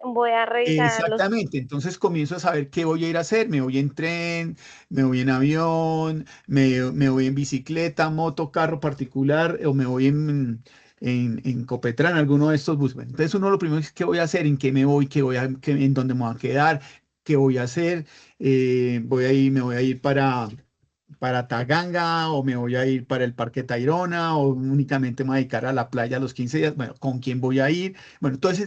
Voy a revisar Exactamente, entonces comienzo a saber qué voy a ir a hacer. Me voy en tren, me voy en avión, me voy en bicicleta, moto, carro particular, o me voy en Copetrán, alguno de estos buses. Bueno, entonces uno lo primero es qué voy a hacer, en qué me voy, en dónde me voy a quedar, qué voy a hacer. Me voy a ir para Taganga, o me voy a ir para el Parque Tayrona, o únicamente me voy a dedicar a la playa los 15 días. Bueno, ¿con quién voy a ir? Bueno, todo eso,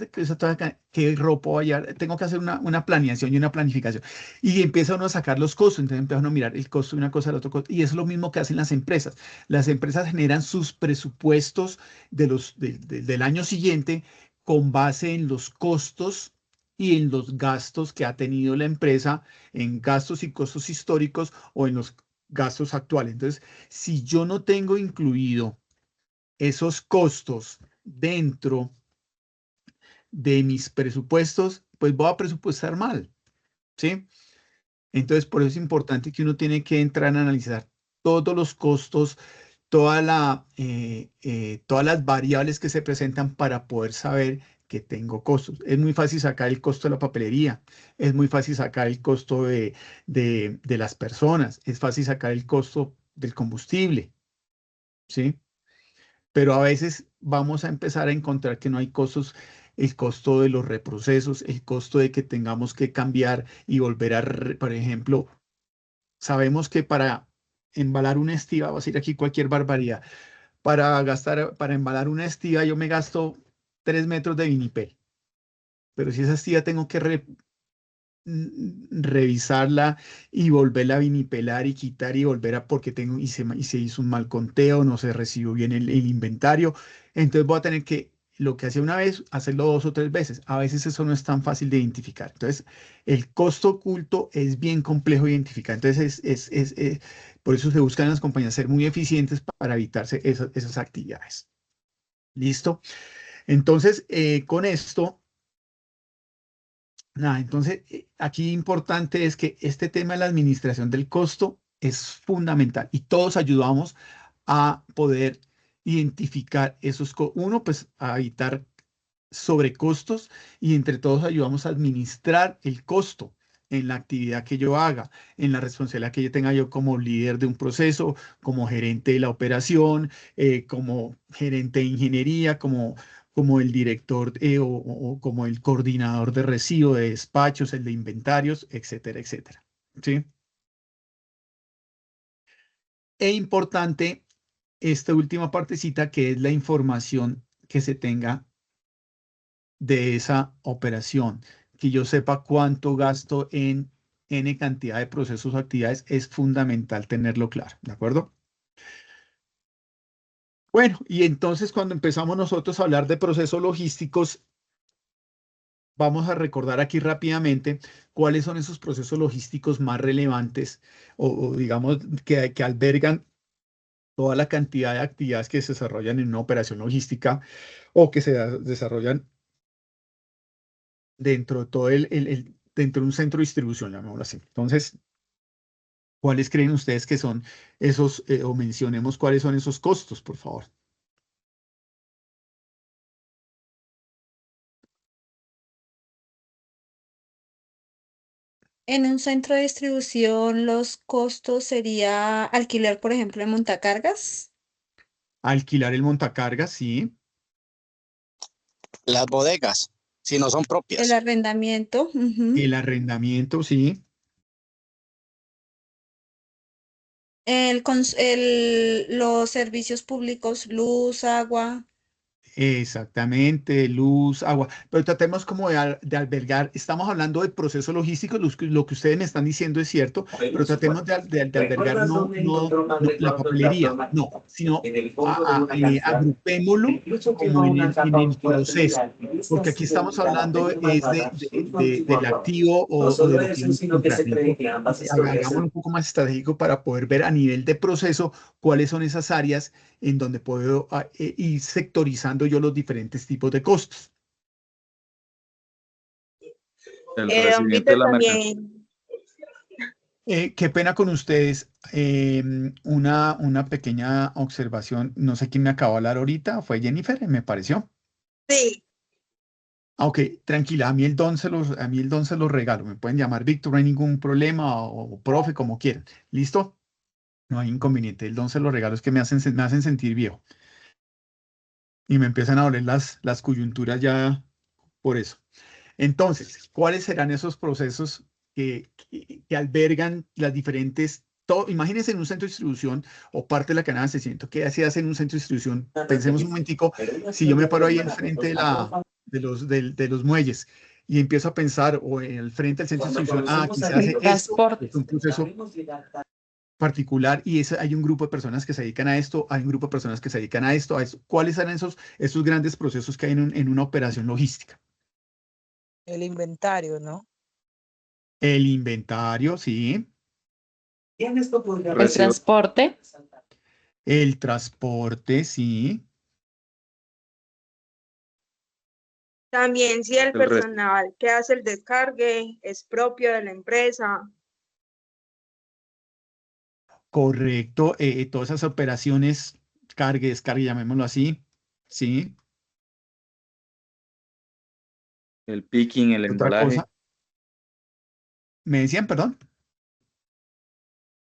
qué ropa voy a llevar. Tengo que hacer una planeación y una planificación. Y empieza uno a sacar los costos, entonces empieza uno a mirar el costo de una cosa, el otro costo. Y eso es lo mismo que hacen las empresas. Las empresas generan sus presupuestos del año siguiente con base en los costos y en los gastos que ha tenido la empresa, en gastos y costos históricos o en los gastos actuales. Entonces, si yo no tengo incluido esos costos dentro de mis presupuestos, pues voy a presupuestar mal, ¿sí? Entonces, por eso es importante que uno tiene que entrar a analizar todos los costos, todas las variables que se presentan para poder saber que tengo costos. Es muy fácil sacar el costo de la papelería, es muy fácil sacar el costo de las personas, es fácil sacar el costo del combustible, ¿sí? Pero a veces vamos a empezar a encontrar que no hay costos, el costo de los reprocesos, el costo de que tengamos que cambiar y volver por ejemplo, sabemos que para embalar una estiva, va a decir aquí cualquier barbaridad, para embalar una estiva yo me gasto 3 metros de vinipel, pero si esa estiva tengo que revisarla y volverla a vinipelar y quitar y volver porque se hizo un mal conteo, no se recibió bien el inventario, entonces voy a tener que lo que hace una vez, hacerlo 2 o 3 veces. A veces eso no es tan fácil de identificar. Entonces, el costo oculto es bien complejo de identificar. Entonces, por eso se buscan en las compañías ser muy eficientes para evitarse esas actividades. ¿Listo? Entonces, con esto, nada, entonces, aquí importante es que este tema de la administración del costo es fundamental y todos ayudamos a poder identificar esos, uno, pues a evitar sobrecostos y entre todos ayudamos a administrar el costo en la actividad que yo haga, en la responsabilidad que yo tenga yo como líder de un proceso, como gerente de la operación, como gerente de ingeniería, como el director o como el coordinador de recibo, de despachos, el de inventarios, etcétera, etcétera. ¿Sí? E importante esta última partecita que es la información que se tenga de esa operación, que yo sepa cuánto gasto en N cantidad de procesos o actividades, es fundamental tenerlo claro, ¿de acuerdo? Bueno, y entonces cuando empezamos nosotros a hablar de procesos logísticos, vamos a recordar aquí rápidamente cuáles son esos procesos logísticos más relevantes o digamos que albergan toda la cantidad de actividades que se desarrollan en una operación logística o que se desarrollan dentro de todo dentro de un centro de distribución, llamémoslo así. Entonces, ¿cuáles creen ustedes que son esos, o mencionemos cuáles son esos costos, por favor? En un centro de distribución, los costos sería alquiler, por ejemplo, de montacargas, Alquilar el montacargas, sí. Las bodegas, si no son el propias. arrendamiento, El arrendamiento, sí. los servicios públicos, luz, agua. Exactamente, luz, agua. Pero tratemos como de albergar, estamos hablando de procesos logísticos, lo que ustedes me están diciendo es cierto, pero tratemos de albergar no la papelería, no, sino agrupémoslo como en el proceso, porque aquí estamos hablando es del activo o de lo que vamos a comprar. Hagámoslo un poco más estratégico para poder ver a nivel de proceso cuáles son esas áreas en donde puedo ir sectorizando yo los diferentes tipos de costos. El recibimiento de la mercancía. Qué pena con ustedes. Una pequeña observación. No sé quién me acabó de hablar ahorita. ¿Fue Jennifer? Me pareció. Sí. Ok, tranquila. A mí el don se los regalo. Me pueden llamar Víctor, no hay ningún problema, o profe, como quieran. ¿Listo? No hay inconveniente. El don se los regalo, es que me hacen sentir viejo. Y me empiezan a doler las coyunturas ya por eso. Entonces, ¿cuáles serán esos procesos que albergan las diferentes... Imagínense en un centro de distribución o parte de la cadena de abastecimiento. ¿Qué se hace en un centro de distribución? Pensemos un momentico, si yo me paro ahí enfrente de los muelles y empiezo a pensar, o en el frente del centro de distribución, aquí se hace esto, es un proceso particular y hay un grupo de personas que se dedican a esto, hay un grupo de personas que se dedican a esto, ¿Cuáles son esos grandes procesos que hay en una operación logística? El inventario, ¿no? El inventario, sí. El transporte. El transporte, sí. También si el El resto. personal que hace el descargue es propio de la empresa. Correcto. Todas esas operaciones, cargue, descargue, llamémoslo así. Sí. El picking, el Otra embalaje. cosa. ¿Me decían, perdón?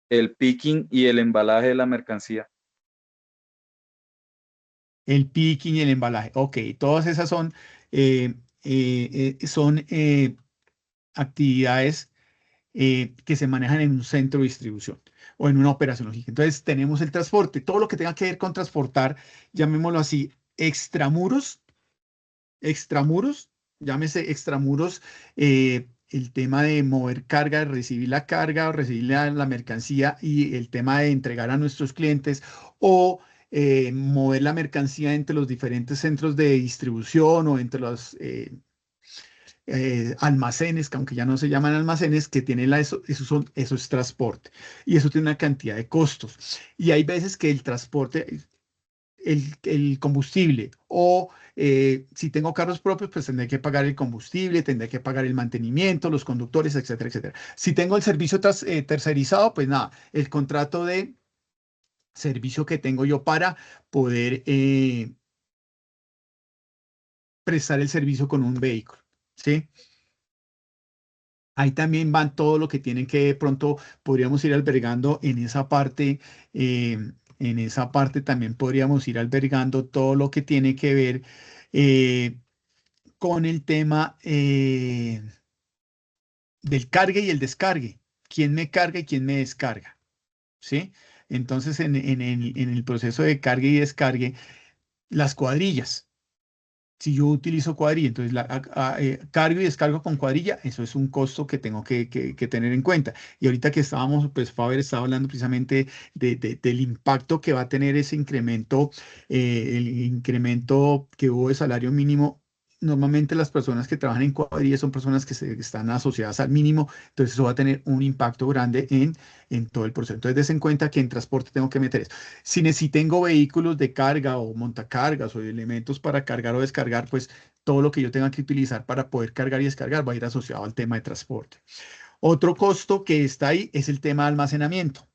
El picking y el embalaje de la mercancía. El picking y el embalaje. Ok, todas esas son actividades que se manejan en un centro de distribución o en una operación logística. Entonces tenemos el transporte, todo lo que tenga que ver con transportar, llamémoslo así, extramuros, llámese extramuros, el tema de mover carga, de recibir la carga o recibir la mercancía y el tema de entregar a nuestros clientes o mover la mercancía entre los diferentes centros de distribución o entre los almacenes, que aunque ya no se llaman almacenes, que tienen eso es transporte. Y eso tiene una cantidad de costos. Y hay veces que el transporte, el combustible, o si tengo carros propios, pues tendré que pagar el combustible, tendré que pagar el mantenimiento, los conductores, etcétera, etcétera. Si tengo el servicio tercerizado, pues nada, el contrato de servicio que tengo yo para poder prestar el servicio con un vehículo, ¿sí? Ahí también van todo lo que tienen que de pronto podríamos ir albergando en esa parte. En esa parte también podríamos ir albergando todo lo que tiene que ver con el tema del cargue y el descargue. ¿Quién me carga y quién me descarga? ¿Sí? Entonces, en el proceso de cargue y descargue, las cuadrillas. Si yo utilizo cuadrilla, entonces cargo y descargo con cuadrilla, eso es un costo que tengo que tener en cuenta. Y ahorita que estábamos, pues Faber estaba hablando precisamente del impacto que va a tener ese incremento, el incremento que hubo de salario mínimo. Normalmente las personas que trabajan en cuadrilla son personas que están asociadas al mínimo, entonces eso va a tener un impacto grande en todo el proceso. Entonces, des en cuenta que en transporte tengo que meter eso. Si tengo vehículos de carga o montacargas o elementos para cargar o descargar, pues todo lo que yo tenga que utilizar para poder cargar y descargar va a ir asociado al tema de transporte. Otro costo que está ahí es el tema de almacenamiento.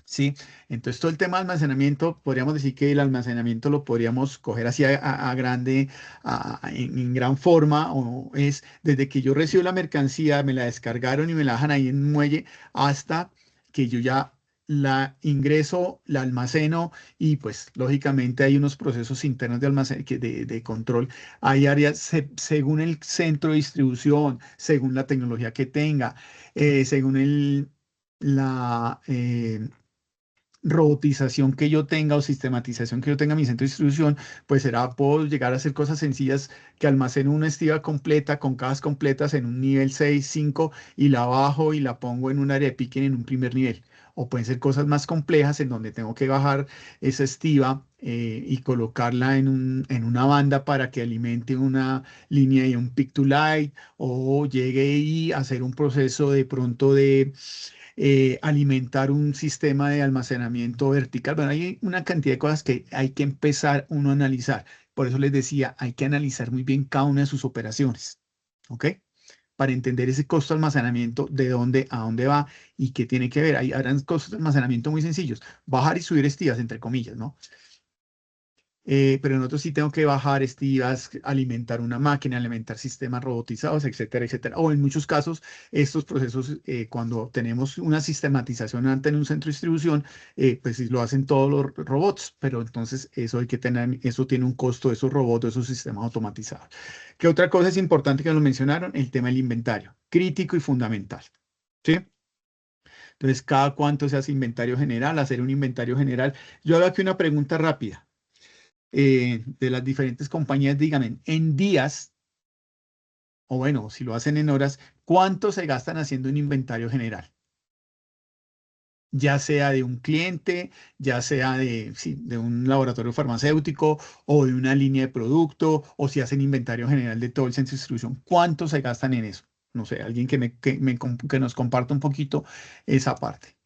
¿Sí? Entonces, todo el tema de almacenamiento, podríamos decir que el almacenamiento lo podríamos coger así a grande, en gran forma, o es desde que yo recibo la mercancía, me la descargaron y me la dejan ahí en un muelle, hasta que yo ya la ingreso, la almaceno y pues lógicamente hay unos procesos internos de almacén, de control. Hay áreas según el centro de distribución, según la tecnología que tenga, según la robotización que yo tenga o sistematización que yo tenga en mi centro de distribución, pues puedo llegar a hacer cosas sencillas que almaceno una estiba completa con cajas completas en un nivel 6, 5 y la bajo y la pongo en un área de picking en un primer nivel. O pueden ser cosas más complejas en donde tengo que bajar esa estiba y colocarla en una banda para que alimente una línea y un pick to light, o llegue y hacer un proceso de pronto de alimentar un sistema de almacenamiento vertical. Bueno, hay una cantidad de cosas que hay que empezar uno a analizar. Por eso les decía, hay que analizar muy bien cada una de sus operaciones, ¿ok? Para entender ese costo de almacenamiento, de dónde a dónde va y qué tiene que ver. Habrán costos de almacenamiento muy sencillos, bajar y subir estivas, entre comillas, ¿no? Pero en otros sí tengo que bajar estivas, alimentar una máquina, alimentar sistemas robotizados, etcétera, etcétera. O en muchos casos, estos procesos, cuando tenemos una sistematización antes en un centro de distribución, pues sí lo hacen todos los robots, pero entonces eso hay que tener, eso tiene un costo, esos robots, esos sistemas automatizados. ¿Qué otra cosa es importante que nos mencionaron? El tema del inventario, crítico y fundamental. ¿Sí? Entonces, cada cuánto se hace inventario general, hacer un inventario general. Yo hago aquí una pregunta rápida. De las diferentes compañías, díganme, en días, o bueno, si lo hacen en horas, ¿cuánto se gastan haciendo un inventario general? Ya sea de un cliente, ya sea de un laboratorio farmacéutico o de una línea de producto, o si hacen inventario general de todo el centro de distribución, ¿cuánto se gastan en eso? No sé, alguien que nos comparta un poquito esa parte.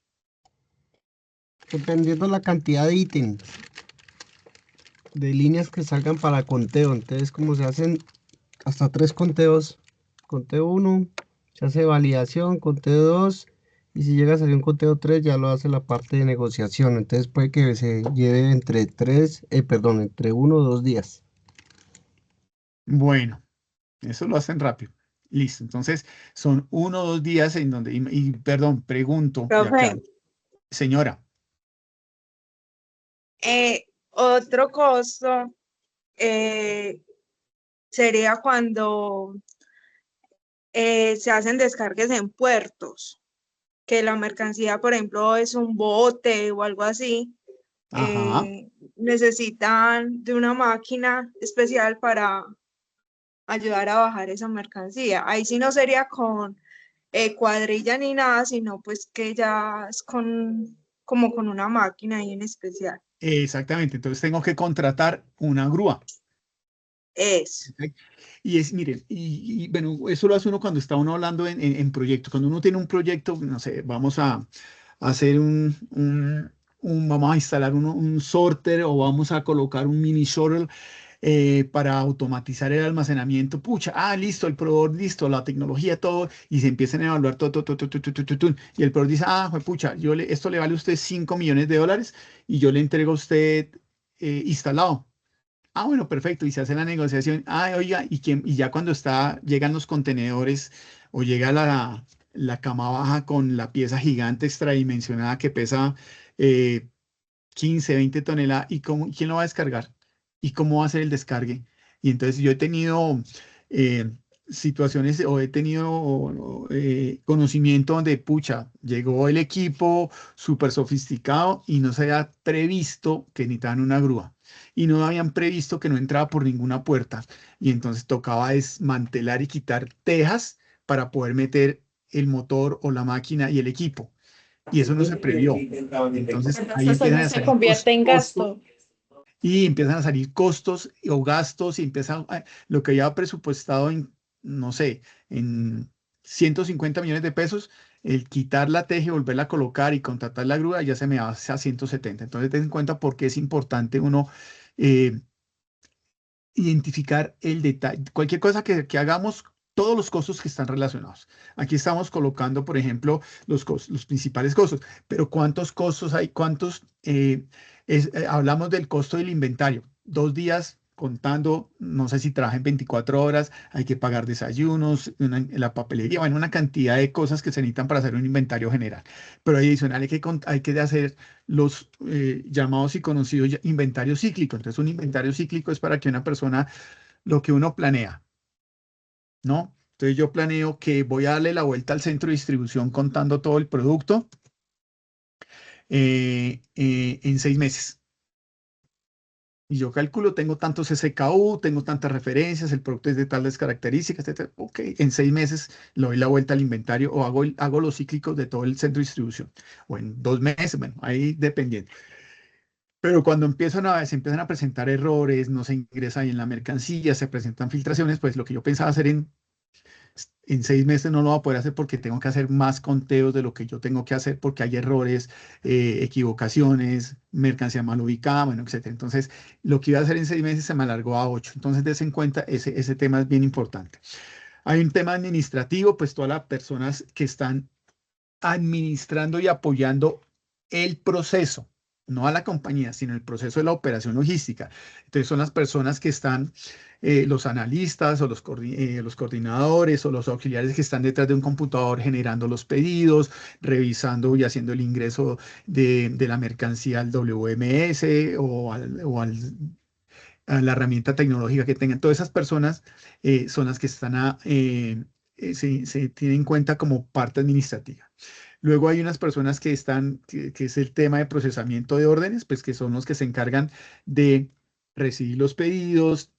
Dependiendo la cantidad de ítems, de líneas que salgan para conteo. Entonces, como se hacen hasta 3 conteos, conteo 1, se hace validación, conteo 2, y si llega a salir un conteo 3, ya lo hace la parte de negociación. Entonces puede que se lleve entre 1 o 2 días. Bueno, eso lo hacen rápido. Listo, entonces son 1 o 2 días en donde, perdón, pregunto, ya Profe, claro. Señora. otro costo sería cuando se hacen descargues en puertos, que la mercancía, por ejemplo, es un bote o algo así. Ajá. Necesitan de una máquina especial para ayudar a bajar esa mercancía. Ahí sí no sería con cuadrilla ni nada, sino pues que ya es como con una máquina ahí en especial. Exactamente, entonces tengo que contratar una grúa. Es. Y miren, bueno, eso lo hace uno cuando está uno hablando en proyectos. Cuando uno tiene un proyecto, no sé, vamos a hacer vamos a instalar un sorter o vamos a colocar un mini shuttle para automatizar el almacenamiento. Pucha, listo, el proveedor, listo, la tecnología, todo, y se empiezan a evaluar todo, todo, todo, todo, todo, todo, todo, y el proveedor dice, pucha, esto le vale a usted $5 millones y yo le entrego a usted instalado. Bueno, perfecto. Y se hace la negociación. Oiga, y ya cuando llegan los contenedores o llega la cama baja con la pieza gigante extradimensionada que pesa 15, 20 toneladas, ¿quién lo va a descargar? ¿Y cómo va a ser el descargue? Y entonces yo he tenido eh, situaciones o he tenido conocimiento donde, pucha, llegó el equipo súper sofisticado y no se había previsto que necesitaban una grúa y no habían previsto que no entraba por ninguna puerta. Y entonces tocaba desmantelar y quitar tejas para poder meter el motor o la máquina y el equipo. Y eso no se previó. Entonces ahí empiezan a Se salir convierte en costos gasto. y empiezan a salir costos o gastos y lo que había presupuestado en, no sé, en 150 millones de pesos, el quitar la teja y volverla a colocar y contratar la grúa ya se me va a 170. Entonces ten en cuenta por qué es importante uno eh, identificar el detalle. Cualquier cosa que hagamos, todos los costos que están relacionados. Aquí estamos colocando, por ejemplo, los principales costos, pero ¿cuántos costos hay? Hablamos del costo del inventario. 2 días contando, no sé si trabajan 24 horas, hay que pagar desayunos, la papelería, bueno, una cantidad de cosas que se necesitan para hacer un inventario general. Pero adicional hay que hacer los llamados y conocidos inventarios cíclicos. Entonces, un inventario cíclico es para que una persona, lo que uno planea, ¿no? Entonces, yo planeo que voy a darle la vuelta al centro de distribución contando todo el producto en 6 meses. Y yo calculo, tengo tantos SKU, tengo tantas referencias, el producto es de tales características, etc. Ok, en 6 meses le doy la vuelta al inventario o hago los cíclicos de todo el centro de distribución. O en 2 meses, bueno, ahí dependiendo. Pero cuando se empiezan a presentar errores, no se ingresa ahí en la mercancía, se presentan filtraciones, pues lo que yo pensaba hacer en 6 meses no lo voy a poder hacer porque tengo que hacer más conteos de lo que yo tengo que hacer porque hay errores, equivocaciones, mercancía mal ubicada, bueno, etcétera. Entonces, lo que iba a hacer en 6 meses se me alargó a 8. Entonces, des en cuenta, ese tema es bien importante. Hay un tema administrativo, pues todas las personas que están administrando y apoyando el proceso, no a la compañía, sino el proceso de la operación logística. Entonces son las personas que están, los analistas o los coordinadores o los auxiliares que están detrás de un computador generando los pedidos, revisando y haciendo el ingreso de la mercancía al WMS a la herramienta tecnológica que tengan. Todas esas personas son las que están se tienen en cuenta como parte administrativa. Luego hay unas personas que es el tema de procesamiento de órdenes, pues que son los que se encargan de recibir los pedidos,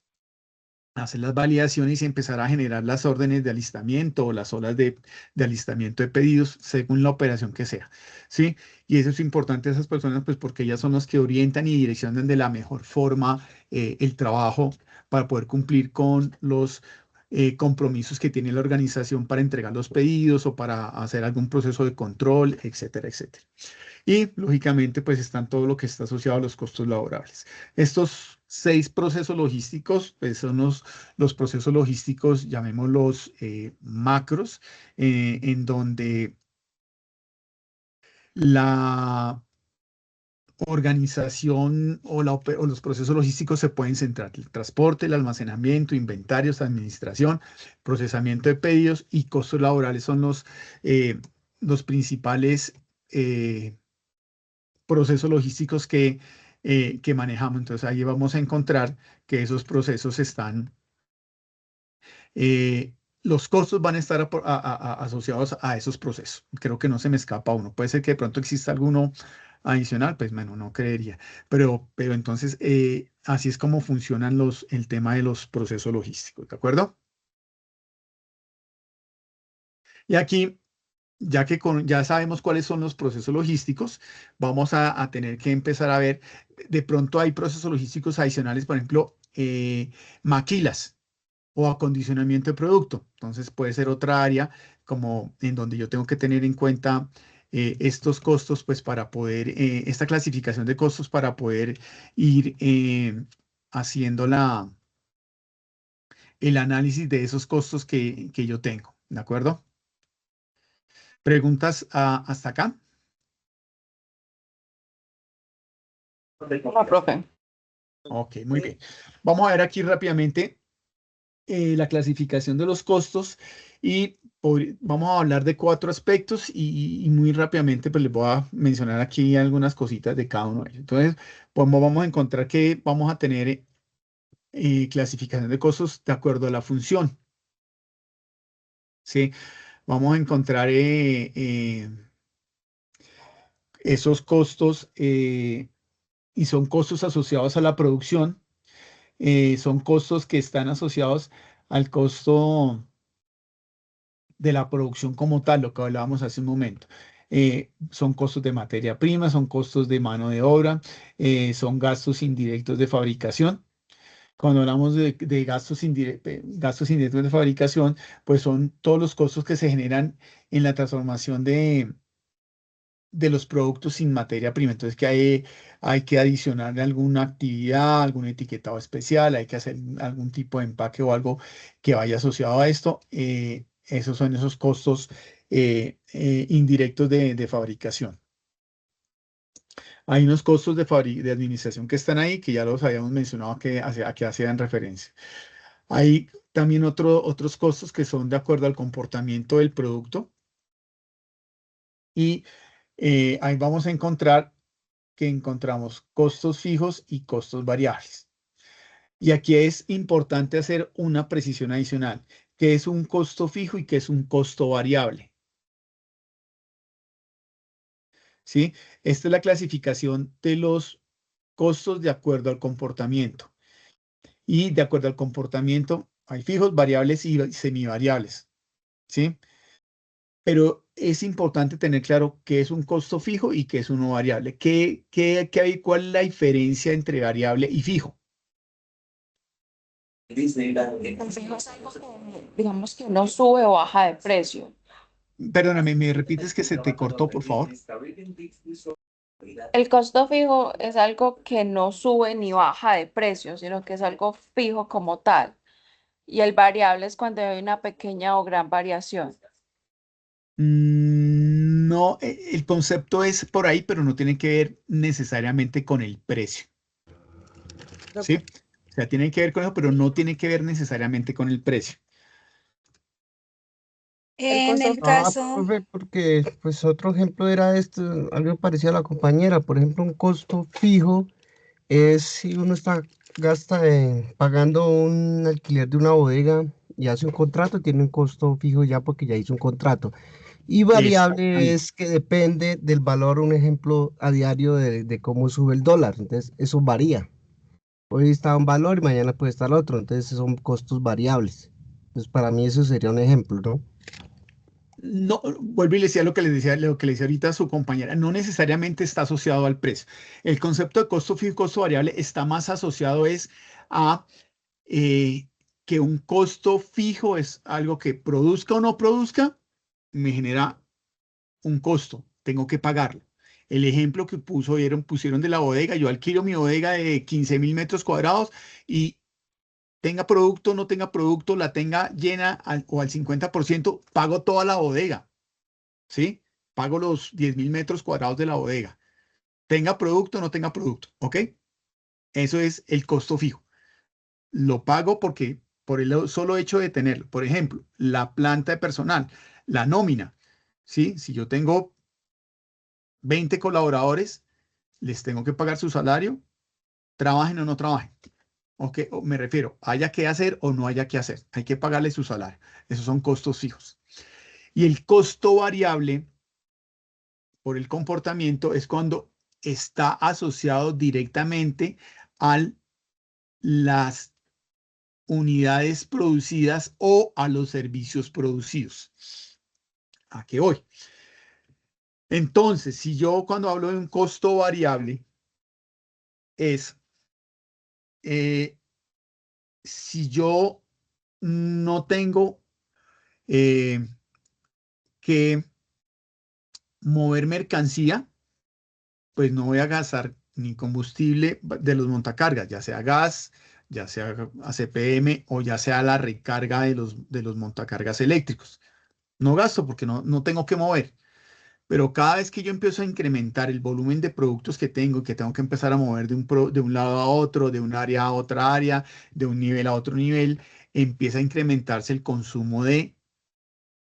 hacer las validaciones y empezar a generar las órdenes de alistamiento o las olas de alistamiento de pedidos según la operación que sea, ¿sí? Y eso es importante a esas personas, pues porque ellas son las que orientan y direccionan de la mejor forma el trabajo para poder cumplir con los compromisos que tiene la organización para entregar los pedidos o para hacer algún proceso de control, etcétera, etcétera. Y lógicamente, pues están todo lo que está asociado a los costos laborables. Estos 6 procesos logísticos, pues son los procesos logísticos, llamémoslos macros, en donde la organización o los procesos logísticos se pueden centrar. El transporte, el almacenamiento, inventarios, administración, procesamiento de pedidos y costos laborales son los principales procesos logísticos que manejamos. Entonces ahí vamos a encontrar que esos procesos los costos van a estar asociados a esos procesos. Creo que no se me escapa uno. Puede ser que de pronto exista alguno adicional, pues bueno, no creería. Pero entonces así es como funcionan el tema de los procesos logísticos, ¿de acuerdo? Y aquí ya que ya sabemos cuáles son los procesos logísticos, vamos a tener que empezar a ver, de pronto hay procesos logísticos adicionales, por ejemplo, maquilas o acondicionamiento de producto. Entonces puede ser otra área como en donde yo tengo que tener en cuenta estos costos, pues para poder, esta clasificación de costos para poder ir haciendo el análisis de esos costos que yo tengo, ¿de acuerdo? ¿Preguntas hasta acá? No, profe. Ok, muy bien. Vamos a ver aquí rápidamente la clasificación de los costos y vamos a hablar de 4 aspectos y muy rápidamente pues les voy a mencionar aquí algunas cositas de cada uno de ellos. Entonces, pues vamos a encontrar que vamos a tener clasificación de costos de acuerdo a la función. ¿Sí? Vamos a encontrar esos costos y son costos asociados a la producción. Son costos que están asociados al costo de la producción como tal, lo que hablábamos hace un momento. Son costos de materia prima, son costos de mano de obra, son gastos indirectos de fabricación. Cuando hablamos de gastos indirectos de fabricación, pues son todos los costos que se generan en la transformación de los productos sin materia prima. Entonces, que hay que adicionarle alguna actividad, algún etiquetado especial, hay que hacer algún tipo de empaque o algo que vaya asociado a esto. Esos son esos costos indirectos de fabricación. Hay unos costos de administración que están ahí, que ya los habíamos mencionado a que hacían referencia. Hay también otros costos que son de acuerdo al comportamiento del producto. Y ahí vamos a encontrar que encontramos costos fijos y costos variables. Y aquí es importante hacer una precisión adicional, que es un costo fijo y que es un costo variable. ¿Sí? Esta es la clasificación de los costos de acuerdo al comportamiento. Y de acuerdo al comportamiento hay fijos, variables y semivariables. ¿Sí? Pero es importante tener claro qué es un costo fijo y qué es uno variable. ¿Cuál es la diferencia entre variable y fijo? El fijo es algo que, digamos que no sube o baja de precio. Perdóname, ¿me repites que se te cortó, por favor? El costo fijo es algo que no sube ni baja de precio, sino que es algo fijo como tal. Y el variable es cuando hay una pequeña o gran variación. No, el concepto es por ahí, pero no tiene que ver necesariamente con el precio. ¿Sí? O sea, tiene que ver con eso, pero no tiene que ver necesariamente con el precio. En el Ah, caso, profe, porque pues otro ejemplo era esto, algo parecido a la compañera, por ejemplo, un costo fijo es si uno gasta pagando un alquiler de una bodega y hace un contrato, tiene un costo fijo ya porque ya hizo un contrato. Y variable Exactamente. es que depende del valor, un ejemplo a diario de cómo sube el dólar. Entonces, eso varía. Hoy está un valor y mañana puede estar otro. Entonces, son costos variables. Entonces, para mí eso sería un ejemplo, ¿no? No, vuelvo y le decía lo que le decía ahorita a su compañera, no necesariamente está asociado al precio. El concepto de costo fijo y costo variable está más asociado a eh, que un costo fijo es algo que produzca o no produzca, me genera un costo, tengo que pagarlo. El ejemplo que pusieron de la bodega, yo alquilo mi bodega de 15.000 metros cuadrados y tenga producto, no tenga producto, la tenga llena o al 50%, pago toda la bodega, ¿sí? Pago los 10.000 metros cuadrados de la bodega. Tenga producto, no tenga producto, ¿ok? Eso es el costo fijo. Lo pago porque por el solo hecho de tenerlo. Por ejemplo, la planta de personal, la nómina, ¿sí? Si yo tengo 20 colaboradores, les tengo que pagar su salario, trabajen o no trabajen. ¿Ok? Me refiero, haya que hacer o no haya que hacer. Hay que pagarle su salario. Esos son costos fijos. Y el costo variable por el comportamiento es cuando está asociado directamente a las unidades producidas o a los servicios producidos. a qué voy. Entonces, si yo cuando hablo de un costo variable, es si yo no tengo que mover mercancía, pues no voy a gastar ni combustible de los montacargas, ya sea gas, ya sea ACPM o ya sea la recarga de los montacargas eléctricos. No gasto porque no tengo que mover. Pero cada vez que yo empiezo a incrementar el volumen de productos que tengo que empezar a mover de un lado a otro, de un área a otra área, de un nivel a otro nivel, empieza a incrementarse el consumo de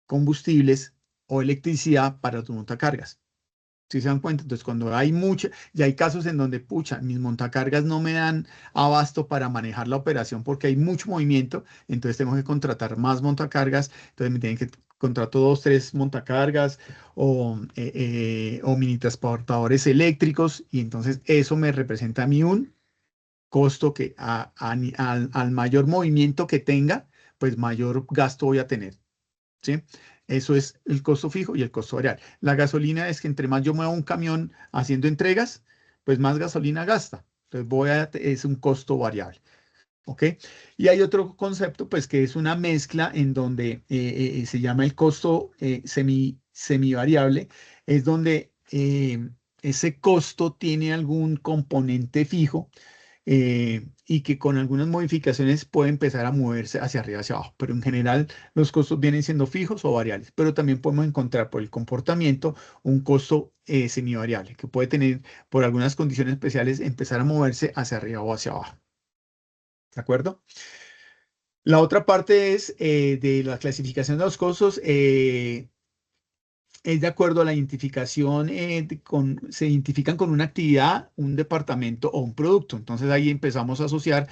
combustibles o electricidad para tus montacargas. ¿Sí se dan cuenta? Entonces, cuando hay ya hay casos en donde, pucha, mis montacargas no me dan abasto para manejar la operación porque hay mucho movimiento, entonces tengo que contratar más montacargas, entonces me tienen que contratar 2, 3 montacargas o mini transportadores eléctricos, y entonces eso me representa a mí un costo que al mayor movimiento que tenga, pues mayor gasto voy a tener. ¿Sí? Eso es el costo fijo y el costo variable. La gasolina es que entre más yo muevo un camión haciendo entregas, pues más gasolina gasta. Entonces es un costo variable. ¿Ok? Y hay otro concepto, pues que es una mezcla en donde se llama el costo semivariable, es donde ese costo tiene algún componente fijo y que con algunas modificaciones puede empezar a moverse hacia arriba, hacia abajo. Pero en general los costos vienen siendo fijos o variables. Pero también podemos encontrar por el comportamiento un costo semivariable que puede tener, por algunas condiciones especiales, empezar a moverse hacia arriba o hacia abajo. ¿De acuerdo? La otra parte es de la clasificación de los costos. Es de acuerdo a la identificación, se identifican con una actividad, un departamento o un producto. Entonces ahí empezamos a asociar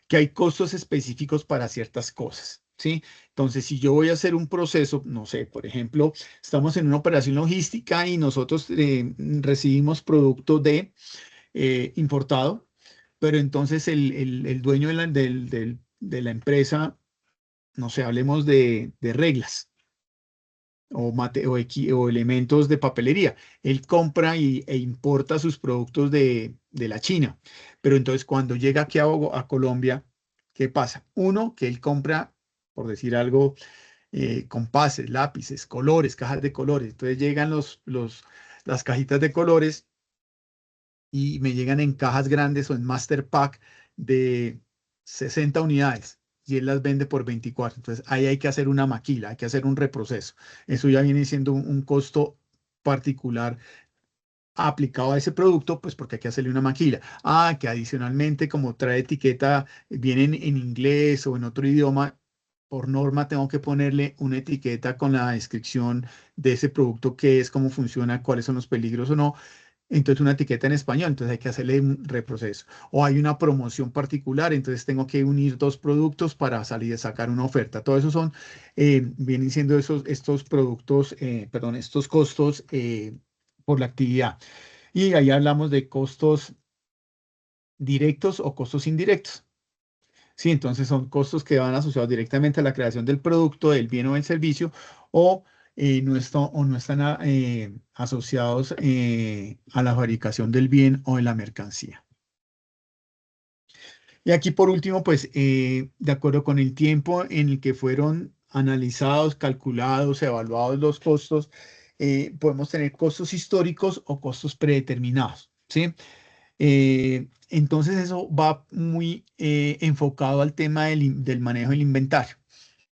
que hay costos específicos para ciertas cosas, ¿sí? Entonces, si yo voy a hacer un proceso, no sé, por ejemplo, estamos en una operación logística y nosotros recibimos producto importado, pero entonces el dueño de la empresa, no sé, hablemos de reglas o elementos de papelería. Él compra e importa sus productos de la China. Pero entonces cuando llega aquí a Colombia, ¿qué pasa? Uno, que él compra, por decir algo, compases, lápices, colores, cajas de colores. Entonces llegan las cajitas de colores y me llegan en cajas grandes o en Master Pack de 60 unidades. Y él las vende por 24. Entonces ahí hay que hacer una maquila, hay que hacer un reproceso. Eso ya viene siendo un costo particular aplicado a ese producto, pues porque hay que hacerle una maquila. Que adicionalmente, como trae etiqueta, vienen en inglés o en otro idioma, por norma tengo que ponerle una etiqueta con la descripción de ese producto, qué es, cómo funciona, cuáles son los peligros o no. Entonces una etiqueta en español, entonces hay que hacerle un reproceso. O hay una promoción particular, entonces tengo que unir 2 productos para salir a sacar una oferta. Todo eso vienen siendo estos productos, estos costos por la actividad. Y ahí hablamos de costos directos o costos indirectos. Sí, entonces son costos que van asociados directamente a la creación del producto, del bien o del servicio, o no están asociados a la fabricación del bien o de la mercancía. Y aquí por último, pues de acuerdo con el tiempo en el que fueron analizados, calculados, evaluados los costos, podemos tener costos históricos o costos predeterminados, ¿sí? Entonces eso va muy enfocado al tema del manejo del inventario.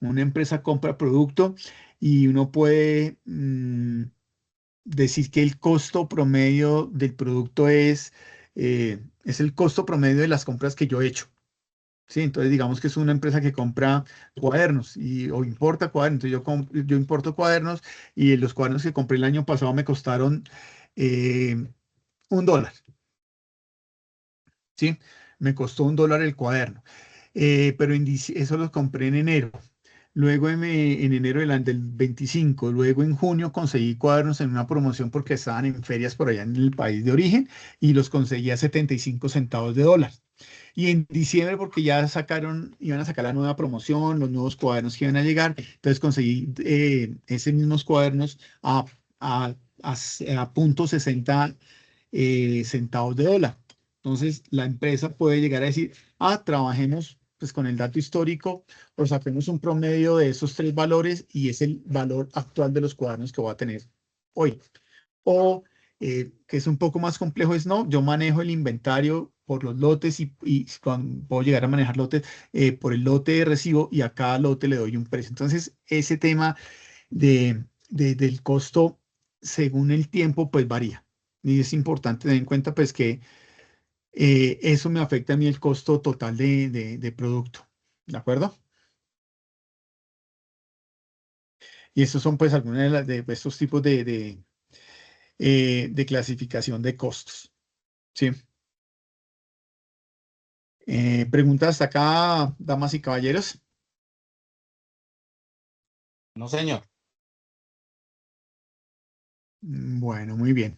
Una empresa compra producto y uno puede decir que el costo promedio del producto es el costo promedio de las compras que yo he hecho. Sí, entonces digamos que es una empresa que compra cuadernos o importa cuadernos. Entonces yo importo cuadernos y los cuadernos que compré el año pasado me costaron $1. ¿Sí? Me costó $1 el cuaderno. Pero eso lo compré en enero. Luego en enero del 25, luego en junio conseguí cuadernos en una promoción porque estaban en ferias por allá en el país de origen y los conseguí a 75 centavos de dólar. Y en diciembre, porque ya iban a sacar la nueva promoción, los nuevos cuadernos que iban a llegar, entonces conseguí esos mismos cuadernos a punto 60 centavos de dólar. Entonces, la empresa puede llegar a decir, trabajemos pues con el dato histórico, o saquemos un promedio de esos tres valores y es el valor actual de los cuadernos que voy a tener hoy. O, que es un poco más complejo, es no, yo manejo el inventario por los lotes y puedo llegar a manejar lotes por el lote de recibo y a cada lote le doy un precio. Entonces, ese tema del costo según el tiempo, pues varía. Y es importante tener en cuenta pues que eso me afecta a mí el costo total de producto. ¿De acuerdo? Y estos son pues algunos de estos tipos de clasificación de costos. ¿Sí? ¿Preguntas hasta acá, damas y caballeros? No, señor. Bueno, muy bien.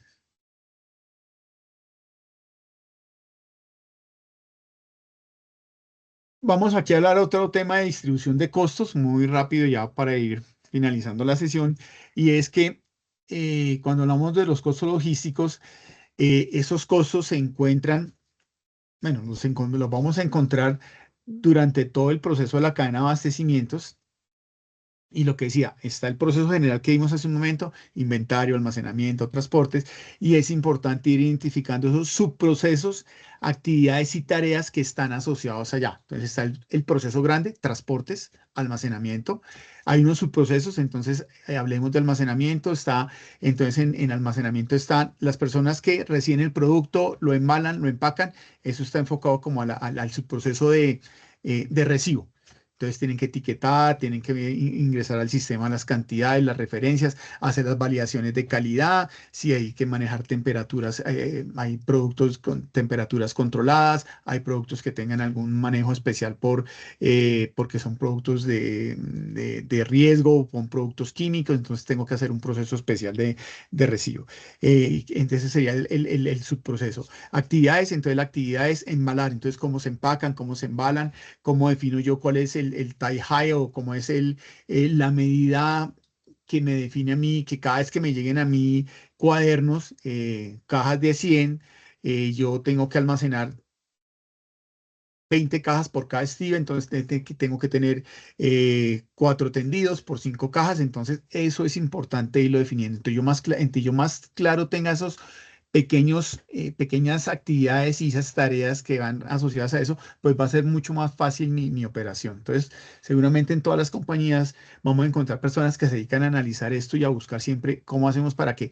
Vamos aquí a hablar otro tema de distribución de costos, muy rápido ya para ir finalizando la sesión, y es que cuando hablamos de los costos logísticos, esos costos se encuentran, bueno, los vamos a encontrar durante todo el proceso de la cadena de abastecimientos. Y lo que decía, está el proceso general que vimos hace un momento, inventario, almacenamiento, transportes, y es importante ir identificando esos subprocesos, actividades y tareas que están asociados allá. Entonces está el proceso grande, transportes, almacenamiento. Hay unos subprocesos, entonces hablemos de almacenamiento. Entonces en almacenamiento están las personas que reciben el producto, lo embalan, lo empacan. Eso está enfocado como al subproceso de recibo. Entonces tienen que etiquetar, tienen que ingresar al sistema las cantidades, las referencias, hacer las validaciones de calidad, si hay que manejar temperaturas, hay productos con temperaturas controladas, hay productos que tengan algún manejo especial porque son productos de riesgo, son productos químicos, entonces tengo que hacer un proceso especial de recibo. Entonces sería el subproceso. Actividades, entonces la actividad es embalar, entonces cómo se empacan, cómo se embalan, cómo defino yo cuál es el tie high o cómo es la medida que me define a mí, que cada vez que me lleguen a mí cuadernos, cajas de 100, yo tengo que almacenar 20 cajas por cada estilo, entonces tengo que tener 4 tendidos por 5 cajas, entonces eso es importante irlo definiendo. Entre yo más claro tenga esos pequeñas actividades y esas tareas que van asociadas a eso, pues va a ser mucho más fácil mi operación. Entonces, seguramente en todas las compañías vamos a encontrar personas que se dedican a analizar esto y a buscar siempre cómo hacemos para que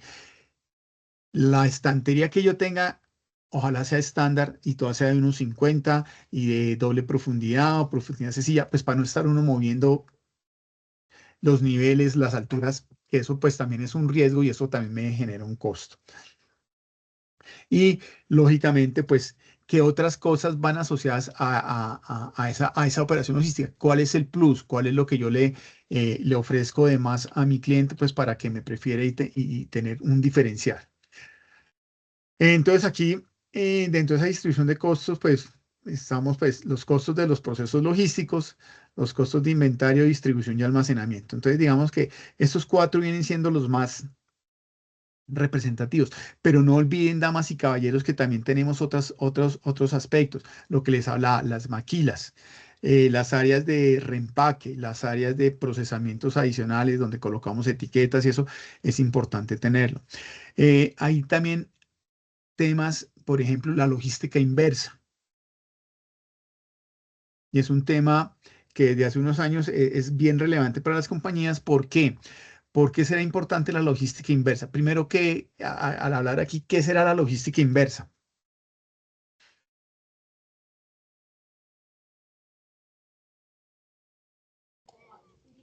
la estantería que yo tenga, ojalá sea estándar y toda sea de unos 50 y de doble profundidad o profundidad sencilla, pues para no estar uno moviendo los niveles, las alturas, que eso pues también es un riesgo y eso también me genera un costo. Y lógicamente, pues, ¿qué otras cosas van asociadas a esa operación logística? ¿Cuál es el plus? ¿Cuál es lo que yo le ofrezco de más a mi cliente, pues, para que me prefiera y tener un diferencial? Entonces, aquí, dentro de esa distribución de costos, pues, estamos, pues, los costos de los procesos logísticos, los costos de inventario, distribución y almacenamiento. Entonces, digamos que estos 4 vienen siendo los más representativos, pero no olviden, damas y caballeros, que también tenemos otros aspectos, lo que les hablaba, las maquilas, las áreas de reempaque, las áreas de procesamientos adicionales donde colocamos etiquetas y eso es importante tenerlo. Hay también temas, por ejemplo, la logística inversa. Y es un tema que desde hace unos años es bien relevante para las compañías. ¿Por qué? ¿Por qué será importante la logística inversa? Primero que al hablar aquí, ¿qué será la logística inversa?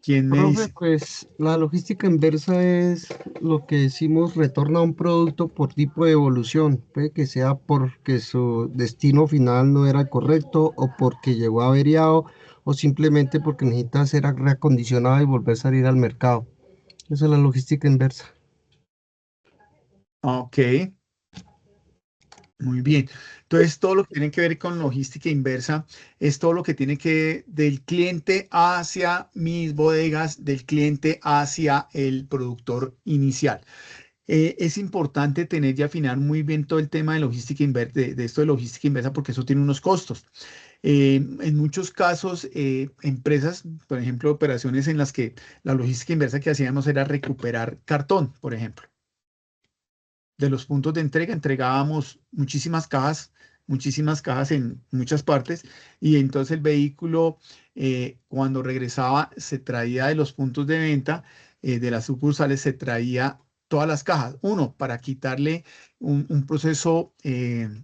¿Quién me Profe, dice? pues la logística inversa es lo que decimos retorna a un producto por tipo de evolución. Puede que sea porque su destino final no era correcto o porque llegó averiado o simplemente porque necesita ser reacondicionado y volver a salir al mercado. Esa es la logística inversa. Ok. Muy bien. Entonces, todo lo que tiene que ver con logística inversa es todo lo que tiene que del cliente hacia mis bodegas, del cliente hacia el productor inicial. Es importante tener y afinar muy bien todo el tema de logística inversa, de esto de logística inversa, porque eso tiene unos costos. En muchos casos, empresas, por ejemplo, operaciones en las que la logística inversa que hacíamos era recuperar cartón, por ejemplo. De los puntos de entrega, entregábamos muchísimas cajas en muchas partes, y entonces el vehículo, cuando regresaba, se traía de los puntos de venta, de las sucursales, se traía todas las cajas. Uno, para quitarle un proceso que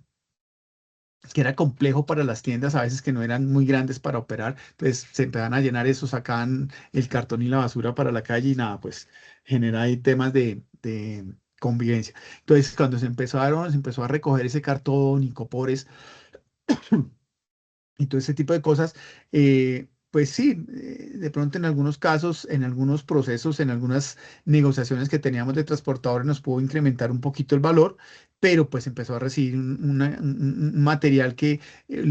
era complejo para las tiendas, a veces que no eran muy grandes para operar, pues se empezaban a llenar eso, sacaban el cartón y la basura para la calle y nada, pues genera ahí temas de convivencia. Entonces, cuando se empezó a recoger ese cartón y copores y todo ese tipo de cosas, pues sí, de pronto en algunos casos, en algunos procesos, en algunas negociaciones que teníamos de transportadores nos pudo incrementar un poquito el valor, pero pues empezó a recibir un material que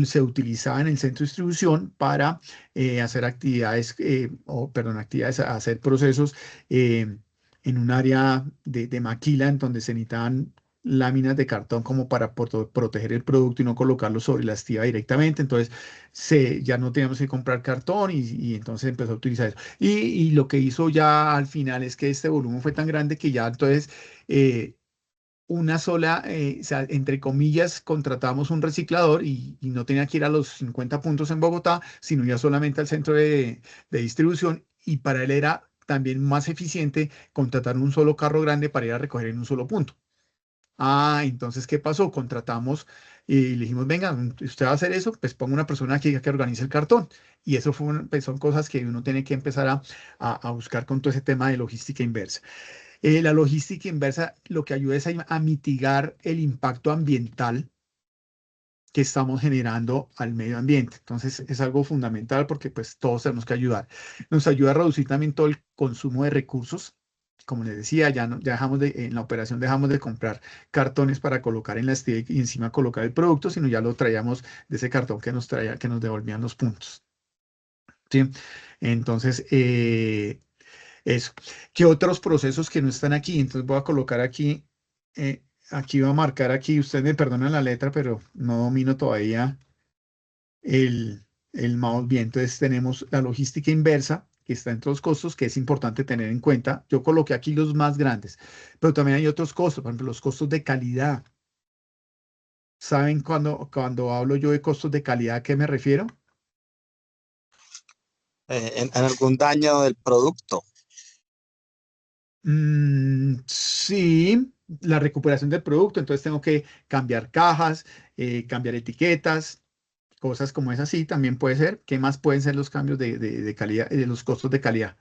se utilizaba en el centro de distribución para hacer actividades, actividades, hacer procesos en un área de maquila en donde se necesitaban láminas de cartón como para proteger el producto y no colocarlo sobre la estiba directamente. Entonces, ya no teníamos que comprar cartón y entonces empezó a utilizar eso. Y lo que hizo ya al final es que este volumen fue tan grande que ya entonces una sola, o sea, entre comillas, contratamos un reciclador y no tenía que ir a los 50 puntos en Bogotá, sino ya solamente al centro de distribución, y para él era también más eficiente contratar un solo carro grande para ir a recoger en un solo punto. Entonces, ¿qué pasó? Contratamos y le dijimos, venga, usted va a hacer eso, pues ponga una persona que organice el cartón. Y eso pues son cosas que uno tiene que empezar a buscar con todo ese tema de logística inversa. La logística inversa lo que ayuda es a mitigar el impacto ambiental que estamos generando al medio ambiente. Entonces, es algo fundamental porque pues todos tenemos que ayudar. Nos ayuda a reducir también todo el consumo de recursos. Como les decía, ya en la operación dejamos de comprar cartones para colocar en la estilla y encima colocar el producto, sino ya lo traíamos de ese cartón que nos devolvían los puntos. ¿Sí? Entonces, eso. ¿Qué otros procesos que no están aquí? Entonces voy a colocar aquí, aquí voy a marcar aquí, ustedes me perdonan la letra, pero no domino todavía el mouse bien. Entonces tenemos la logística inversa, que está entre los costos, que es importante tener en cuenta. Yo coloqué aquí los más grandes, pero también hay otros costos, por ejemplo, los costos de calidad. ¿Saben cuando hablo yo de costos de calidad a qué me refiero? En algún daño del producto. Sí, la recuperación del producto, entonces tengo que cambiar cajas, cambiar etiquetas, cosas como esas, sí, también puede ser. ¿Qué más pueden ser los cambios de calidad, de los costos de calidad?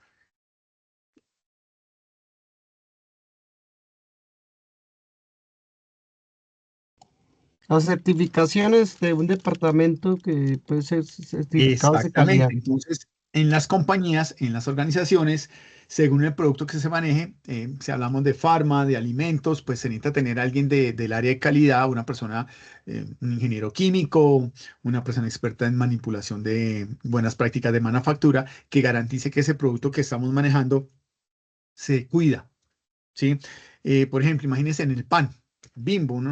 Las certificaciones de un departamento que puede ser certificados de calidad. Exactamente. Entonces, en las compañías, en las organizaciones, según el producto que se maneje, si hablamos de farma, de alimentos, pues se necesita tener alguien del área de calidad, una persona, un ingeniero químico, una persona experta en manipulación de buenas prácticas de manufactura, que garantice que ese producto que estamos manejando se cuida, ¿sí? Por ejemplo, imagínense en el pan. Bimbo,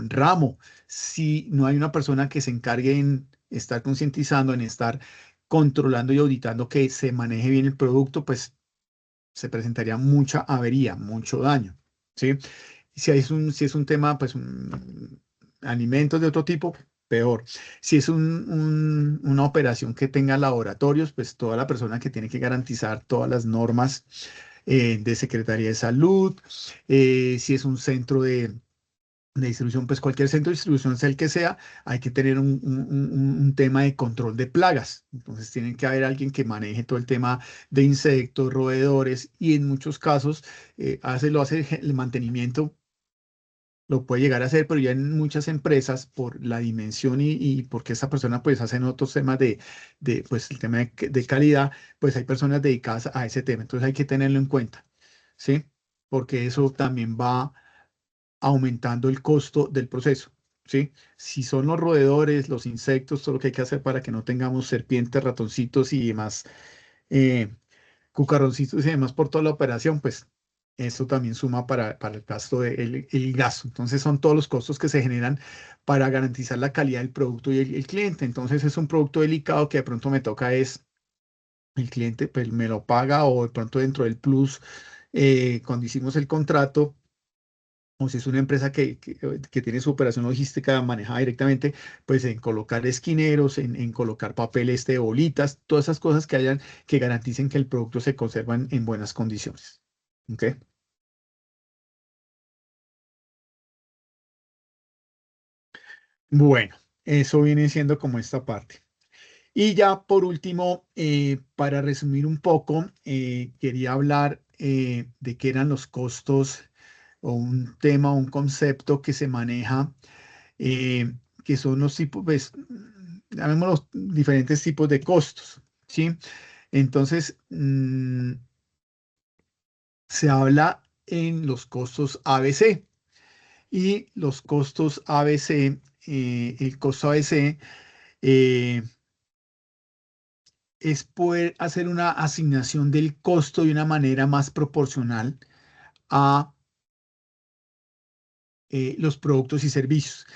Ramo, si no hay una persona que se encargue en estar concientizando, en estar controlando y auditando que se maneje bien el producto, pues se presentaría mucha avería, mucho daño, ¿sí? Si es un tema, pues alimentos de otro tipo, peor. Si es una operación que tenga laboratorios, pues toda la persona que tiene que garantizar todas las normas de Secretaría de Salud. Si es un centro de distribución, pues cualquier centro de distribución, sea el que sea, hay que tener un tema de control de plagas. Entonces tiene que haber alguien que maneje todo el tema de insectos, roedores, y en muchos casos lo hace el mantenimiento, lo puede llegar a hacer, pero ya en muchas empresas, por la dimensión y porque esa persona pues hacen otros temas pues el tema de calidad, pues hay personas dedicadas a ese tema. Entonces hay que tenerlo en cuenta, ¿sí? Porque eso también va aumentando el costo del proceso, ¿sí? Si son los roedores, los insectos, todo lo que hay que hacer para que no tengamos serpientes, ratoncitos y demás, cucarroncitos y demás por toda la operación, pues eso también suma para el gasto el gasto. Entonces son todos los costos que se generan para garantizar la calidad del producto y el cliente. Entonces es un producto delicado que de pronto me toca es el cliente pues me lo paga o de pronto dentro del plus, cuando hicimos el contrato, o si es una empresa que tiene su operación logística manejada directamente, pues en colocar esquineros, en colocar papeles de bolitas, todas esas cosas que hayan que garanticen que el producto se conserva en buenas condiciones. ¿Ok? Bueno, eso viene siendo como esta parte. Y ya por último, para resumir un poco, quería hablar de qué eran los costos o un tema, un concepto que se maneja, que son los tipos, pues, llamémoslos diferentes tipos de costos, ¿sí? Entonces, se habla en los costos ABC y los costos ABC, el costo ABC es poder hacer una asignación del costo de una manera más proporcional a los productos y servicios.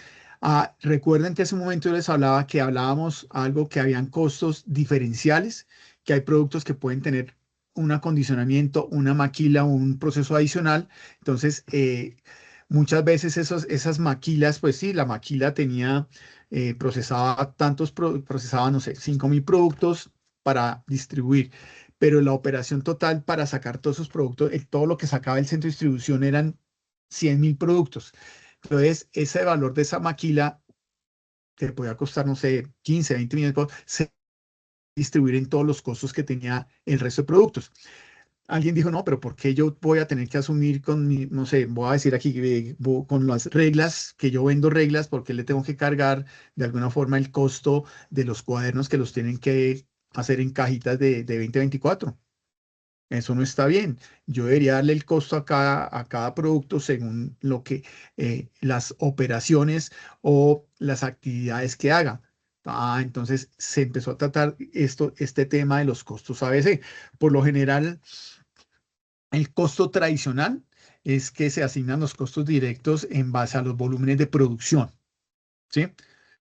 Recuerden que hace un momento yo les hablaba que hablábamos algo que habían costos diferenciales, que hay productos que pueden tener un acondicionamiento, una maquila, un proceso adicional. Entonces, muchas veces esas maquilas, pues sí, la maquila tenía, procesaba, no sé, 5.000 productos para distribuir, pero la operación total para sacar todos esos productos, todo lo que sacaba el centro de distribución eran 100.000 productos. Entonces, ese valor de esa maquila que podía costar, no sé, 15, 20 millones de pesos, se distribuir en todos los costos que tenía el resto de productos. Alguien dijo, no, pero ¿por qué yo voy a tener que asumir con mi, no sé, voy a decir aquí, con las reglas, que yo vendo reglas, porque le tengo que cargar de alguna forma el costo de los cuadernos que los tienen que hacer en cajitas de 2024? Eso no está bien. Yo debería darle el costo a cada producto según lo que las operaciones o las actividades que haga. Entonces se empezó a tratar este tema de los costos ABC. Por lo general, el costo tradicional es que se asignan los costos directos en base a los volúmenes de producción, ¿sí?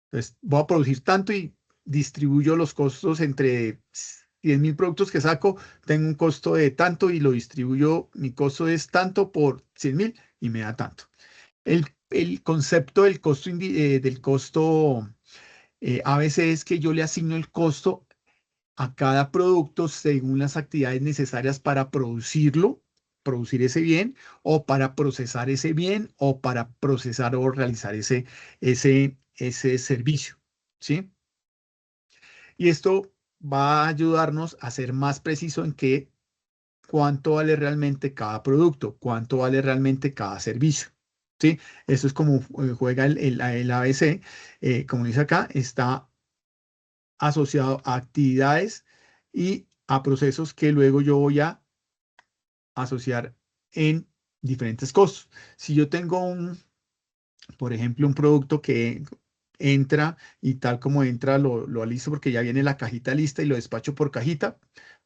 Entonces, voy a producir tanto y distribuyo los costos entre 100.000 productos que saco, tengo un costo de tanto y lo distribuyo, mi costo es tanto por 100.000 y me da tanto. El concepto del costo ABC es que yo le asigno el costo a cada producto según las actividades necesarias para producir ese bien, o para procesar ese bien, o para procesar o realizar ese servicio, ¿sí? Y esto va a ayudarnos a ser más preciso en cuánto vale realmente cada producto, cuánto vale realmente cada servicio, ¿sí? Eso es como juega el ABC, como dice acá, está asociado a actividades y a procesos que luego yo voy a asociar en diferentes costos. Si yo tengo por ejemplo, un producto que entra y tal como entra lo alisto porque ya viene la cajita lista y lo despacho por cajita,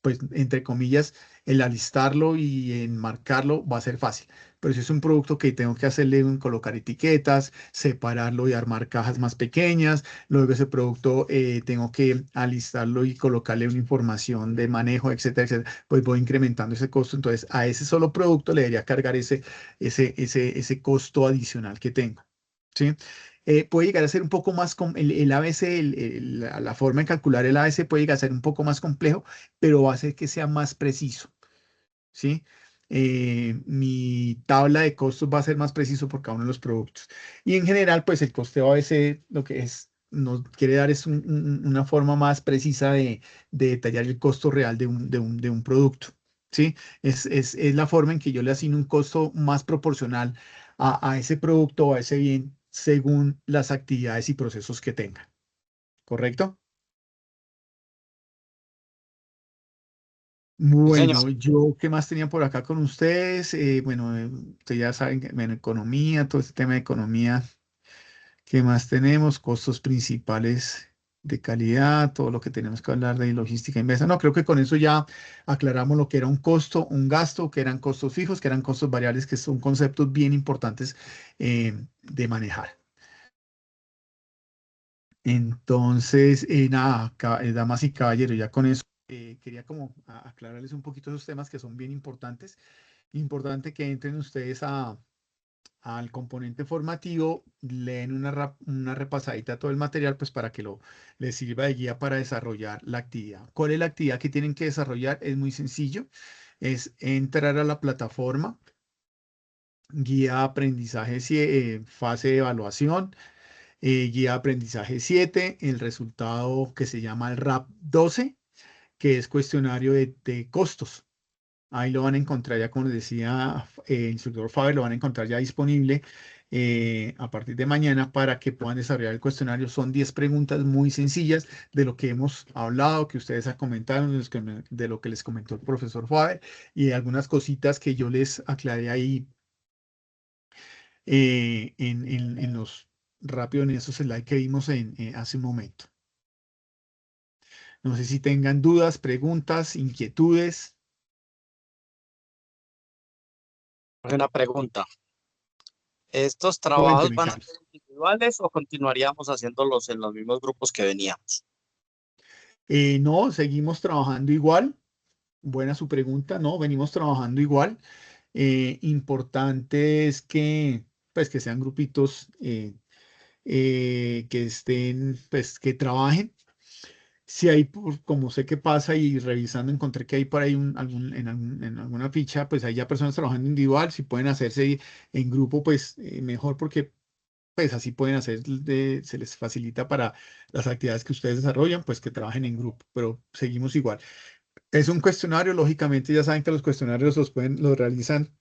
pues entre comillas, el alistarlo y enmarcarlo va a ser fácil. Pero si es un producto que tengo que hacerle colocar etiquetas, separarlo y armar cajas más pequeñas, luego ese producto tengo que alistarlo y colocarle una información de manejo, etcétera, etcétera, pues voy incrementando ese costo. Entonces, a ese solo producto le debería cargar ese costo adicional que tengo. ¿Sí? Puede llegar a ser un poco más, el ABC, la forma de calcular el ABC puede llegar a ser un poco más complejo, pero va a hacer que sea más preciso, ¿sí? Mi tabla de costos va a ser más preciso por cada uno de los productos. Y en general, pues el costeo ABC lo que nos quiere dar es una forma más precisa de detallar el costo real de un producto, ¿sí? Es la forma en que yo le asigno un costo más proporcional a ese producto o a ese bien según las actividades y procesos que tenga. ¿Correcto? señor. Bueno, yo, ¿qué más tenía por acá con ustedes? Bueno, ustedes ya saben que, bueno, economía, todo este tema de economía, ¿qué más tenemos? Costos principales de calidad, todo lo que tenemos que hablar de logística inversa. No, creo que con eso ya aclaramos lo que era un costo, un gasto, que eran costos fijos, que eran costos variables, que son conceptos bien importantes de manejar. Entonces, nada, damas y caballeros, ya con eso quería como aclararles un poquito esos temas que son bien importantes. Importante que entren ustedes al componente formativo, leen una repasadita a todo el material, pues para que les sirva de guía para desarrollar la actividad. ¿Cuál es la actividad que tienen que desarrollar? Es muy sencillo, es entrar a la plataforma, guía de aprendizaje, fase de evaluación, guía de aprendizaje 7, el resultado que se llama el RAP 12, que es cuestionario de costos. Ahí lo van a encontrar ya, como les decía, instructor Faber, lo van a encontrar ya disponible a partir de mañana para que puedan desarrollar el cuestionario. Son 10 preguntas muy sencillas de lo que hemos hablado, que ustedes han comentado, de lo que les comentó el profesor Faber y algunas cositas que yo les aclaré ahí en los rápido en esos slides que vimos hace un momento. No sé si tengan dudas, preguntas, inquietudes. Una pregunta. ¿Estos trabajos Cuénteme, van a Carlos. ser individuales o continuaríamos haciéndolos en los mismos grupos que veníamos? No, seguimos trabajando igual. Buena su pregunta, no, venimos trabajando igual. Importante es que, pues, que sean grupitos que estén, pues, que trabajen. Si hay, como sé que pasa y revisando encontré que hay por ahí en alguna ficha, pues hay ya personas trabajando individual, si pueden hacerse en grupo, pues mejor porque pues así pueden hacer, se les facilita para las actividades que ustedes desarrollan, pues que trabajen en grupo, pero seguimos igual. Es un cuestionario, lógicamente ya saben que los cuestionarios los realizan,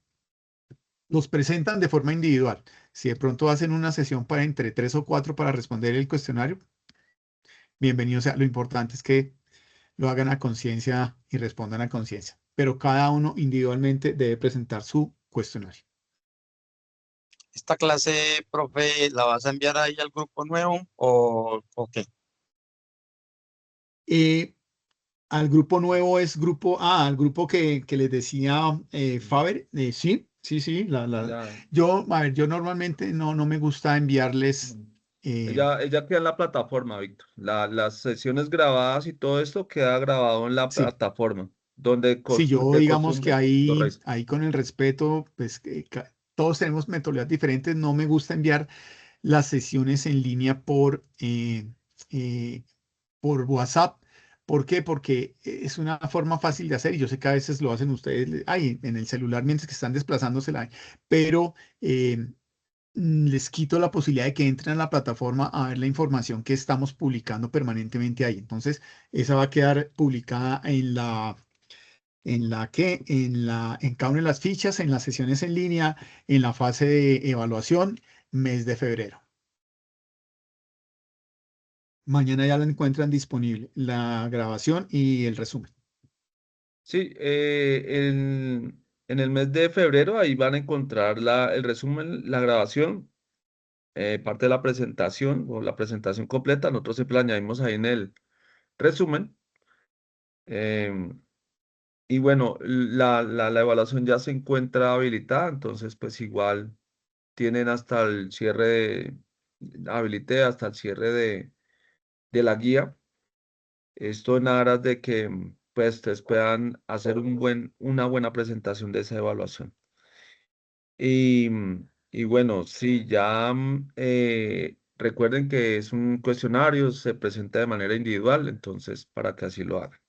los presentan de forma individual. Si de pronto hacen una sesión para entre 3 o 4 para responder el cuestionario, bienvenido sea. Lo importante es que lo hagan a conciencia y respondan a conciencia, pero cada uno individualmente debe presentar su cuestionario. ¿Esta clase, profe, la vas a enviar ahí al grupo nuevo o qué? Al grupo nuevo es al grupo que les decía Faber, sí, sí, Ya, yo, a ver, yo normalmente no me gusta enviarles, ella queda en la plataforma, Víctor. Las sesiones grabadas y todo esto queda grabado en la sí, plataforma, donde sí, yo de digamos que costumbre lo reviso. ahí con el respeto, pues que todos tenemos metodologías diferentes, no me gusta enviar las sesiones en línea eh, por WhatsApp. ¿Por qué? Porque es una forma fácil de hacer y yo sé que a veces lo hacen ustedes ahí en el celular mientras que están desplazándose, pero les quito la posibilidad de que entren a la plataforma a ver la información que estamos publicando permanentemente ahí. Entonces, esa va a quedar publicada en cada una de las fichas, en las sesiones en línea, en la fase de evaluación, mes de febrero. Mañana ya la encuentran disponible, la grabación y el resumen. Sí, en el mes de febrero ahí van a encontrar el resumen, la grabación, parte de la presentación o la presentación completa. Nosotros siempre la añadimos ahí en el resumen. em, y bueno, la evaluación ya se encuentra habilitada, entonces pues igual tienen hasta el cierre habilité hasta el cierre de la guía. Esto en aras de que pues ustedes puedan hacer una buena presentación de esa evaluación. Y bueno, sí, ya recuerden que es un cuestionario, se presenta de manera individual, entonces para que así lo hagan.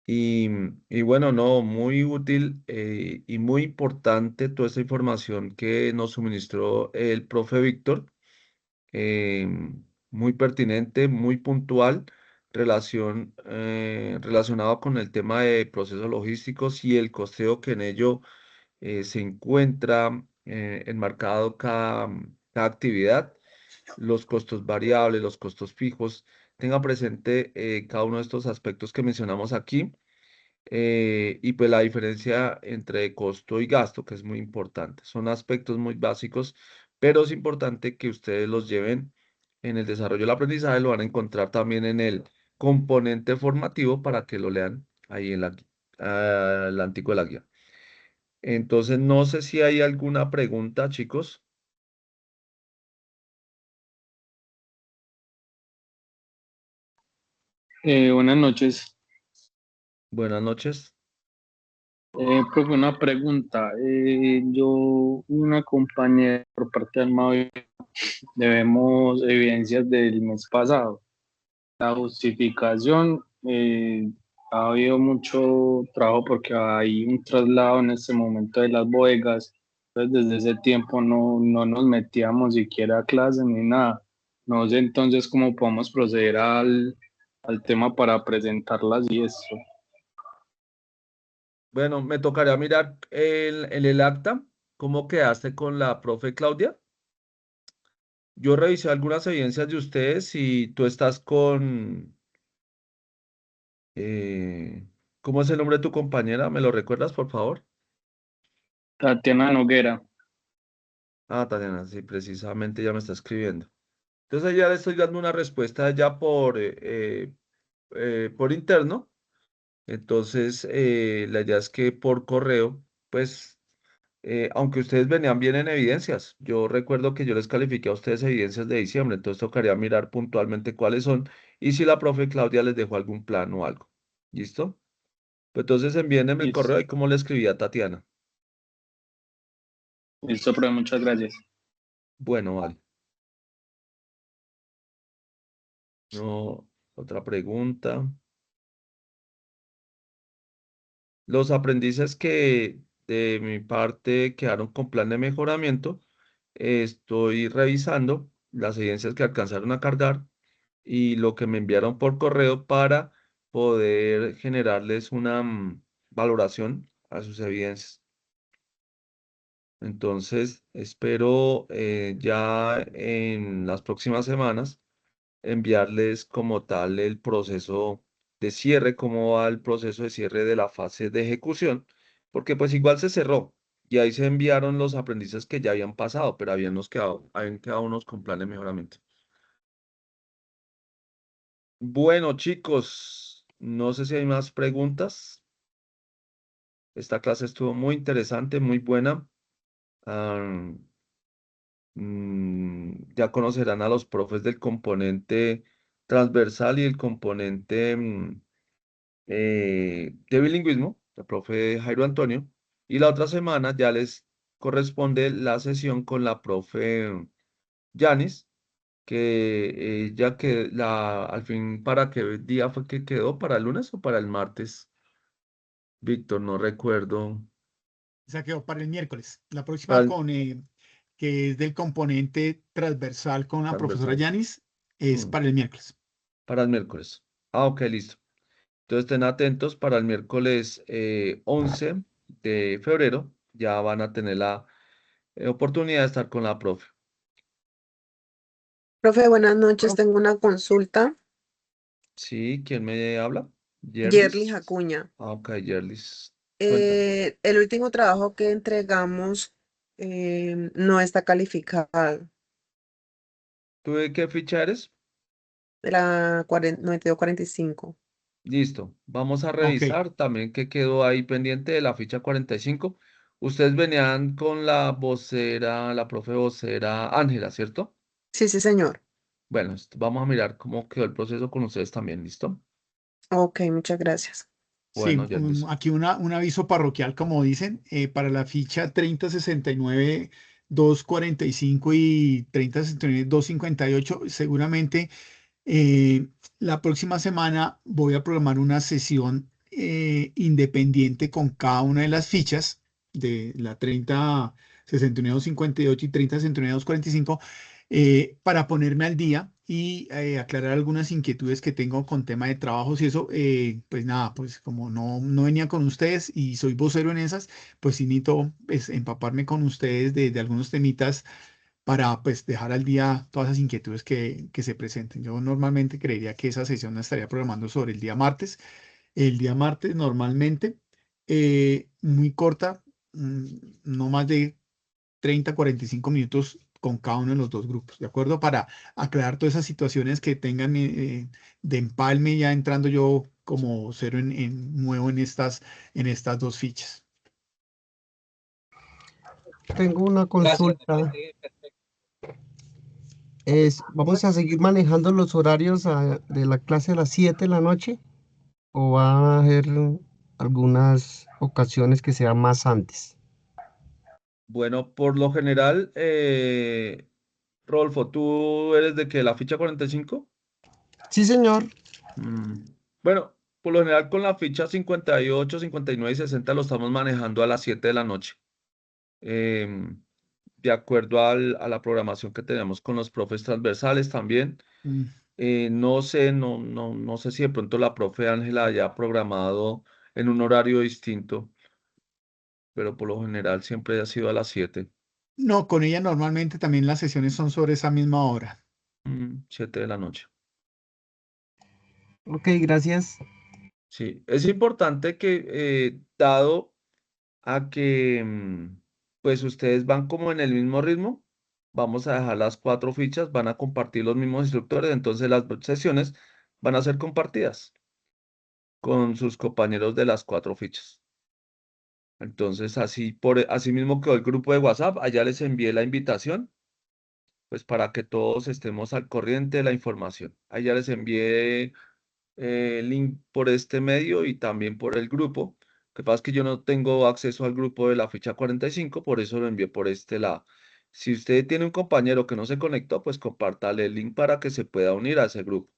Y bueno, no, muy útil y muy importante toda esta información que nos suministró el profe Víctor, eh, muy pertinente, muy puntual, relacionado con el tema de procesos logísticos y el costeo que en ello se encuentra enmarcado cada actividad, los costos variables, los costos fijos. Tenga presente cada uno de estos aspectos que mencionamos aquí. y pues la diferencia entre costo y gasto, que es muy importante. Son aspectos muy básicos, pero es importante que ustedes los lleven en el desarrollo del aprendizaje, lo van a encontrar también en el componente formativo para que lo lean ahí en el artículo de la guía. Entonces, no sé si hay alguna pregunta, chicos. Buenas noches. Buenas noches. Profe, una pregunta. Yo, una compañera por parte del MAVI, debemos evidencias del mes pasado. La justificación, ha habido mucho trabajo porque hay un traslado en este momento de las bodegas. Entonces, desde ese tiempo no nos metíamos siquiera a clase ni nada. No sé entonces cómo podemos proceder al tema para presentarlas y eso. Bueno, me tocaría mirar el acta, cómo quedaste con la profe Claudia. Yo revisé algunas evidencias de ustedes y tú estás con, ¿cómo es el nombre de tu compañera? ¿Me lo recuerdas, por favor? Tatiana Noguera. Ah, Tatiana, sí, precisamente ya me está escribiendo. Entonces ya le estoy dando una respuesta ya por interno. Entonces, la idea es que por correo, pues, aunque ustedes venían bien en evidencias, yo recuerdo que yo les califiqué a ustedes evidencias de diciembre, entonces tocaría mirar puntualmente cuáles son y si la profe Claudia les dejó algún plan o algo. ¿Listo? Pues entonces envíenme el correo y como le escribí a Tatiana. Listo, profe, muchas gracias. Bueno, vale. No, otra pregunta. Los aprendices que de mi parte quedaron con plan de mejoramiento, estoy revisando las evidencias que alcanzaron a cargar y lo que me enviaron por correo para poder generarles una valoración a sus evidencias. Entonces, espero ya en las próximas semanas enviarles como tal el proceso de cierre, cómo va el proceso de cierre de la fase de ejecución, porque pues igual se cerró y ahí se enviaron los aprendices que ya habían pasado, pero habían quedado unos con plan de mejoramiento. Bueno, chicos, no sé si hay más preguntas. Esta clase estuvo muy interesante, muy buena. Ah, ya conocerán a los profes del componente transversal y el componente de bilingüismo, el profe Jairo Antonio. Y la otra semana ya les corresponde la sesión con la profe Yanis, que ya que al fin, ¿para qué día fue que quedó? ¿Para el lunes o para el martes? Víctor, no recuerdo. Se quedó para el miércoles. La Para próxima el que es del componente transversal con la profesora transversal. Yanis, es Mm, para el miércoles. Para el miércoles. Ah, ok, listo. Entonces estén atentos para el miércoles 11 de febrero. Ya van a tener la oportunidad de estar con la profe. Profe, buenas noches. Tengo una consulta. Sí, ¿quién me habla? Yerlis Yerlis. Acuña. Ah, ok, Yerlis. Cuéntame. El último trabajo que entregamos no está calificado. ¿Tú de qué ficha eres? De la 9245. Listo. Vamos a Ok. revisar también qué quedó ahí pendiente de la ficha 45. Ustedes venían con la vocera, la profe vocera Ángela, ¿cierto? Sí, sí, señor. Bueno, vamos a mirar cómo quedó el proceso con ustedes también, ¿listo? Ok, muchas gracias. Bueno, Sí, Yerlis. aquí un aviso parroquial, como dicen, para la ficha 3069, 245 y 3069, 258, seguramente la próxima semana voy a programar una sesión independiente con cada una de las fichas de la 3069, 258 y 3069, 245 para ponerme al día y aclarar algunas inquietudes que tengo con tema de trabajos y eso, pues nada, pues como no venía con ustedes y soy vocero en esas, pues sí necesito pues, empaparme con ustedes de algunos temitas para pues dejar al día todas esas inquietudes que se presenten. Yo normalmente creería que esa sesión la estaría programando sobre el día martes, el día martes normalmente, muy corta, no más de 30, 45 minutos con cada uno de los dos grupos, ¿de acuerdo? Para aclarar todas esas situaciones que tengan de empalme, ya entrando yo como cero nuevo en estas dos fichas. Tengo una consulta. ¿Vamos a seguir manejando los horarios de la clase a las 7 de la noche? ¿O va a haber algunas ocasiones que sea más antes? Bueno, por lo general, Rodolfo, ¿tú eres de que la ficha 45? Sí, señor. Bueno, por lo general con la ficha 58, 59 y 60 lo estamos manejando a las 7 de la noche. De acuerdo a la programación que tenemos con los profes transversales también. No sé, no sé si de pronto la profe Ángela haya programado en un horario distinto, pero por lo general siempre ha sido a las 7. No, con ella normalmente también las sesiones son sobre esa misma hora. 7 de la noche. Ok, gracias. Sí, es importante que, dado a que pues ustedes van como en el mismo ritmo, vamos a dejar las 4 fichas, van a compartir los mismos instructores, entonces las sesiones van a ser compartidas con sus compañeros de las 4 fichas. Entonces, así mismo quedó el grupo de WhatsApp, allá les envié la invitación, pues para que todos estemos al corriente de la información. Allá les envié el link por este medio y también por el grupo. Lo que pasa es que yo no tengo acceso al grupo de la ficha 45, por eso lo envié por este lado. Si usted tiene un compañero que no se conectó, pues compártale el link para que se pueda unir a ese grupo.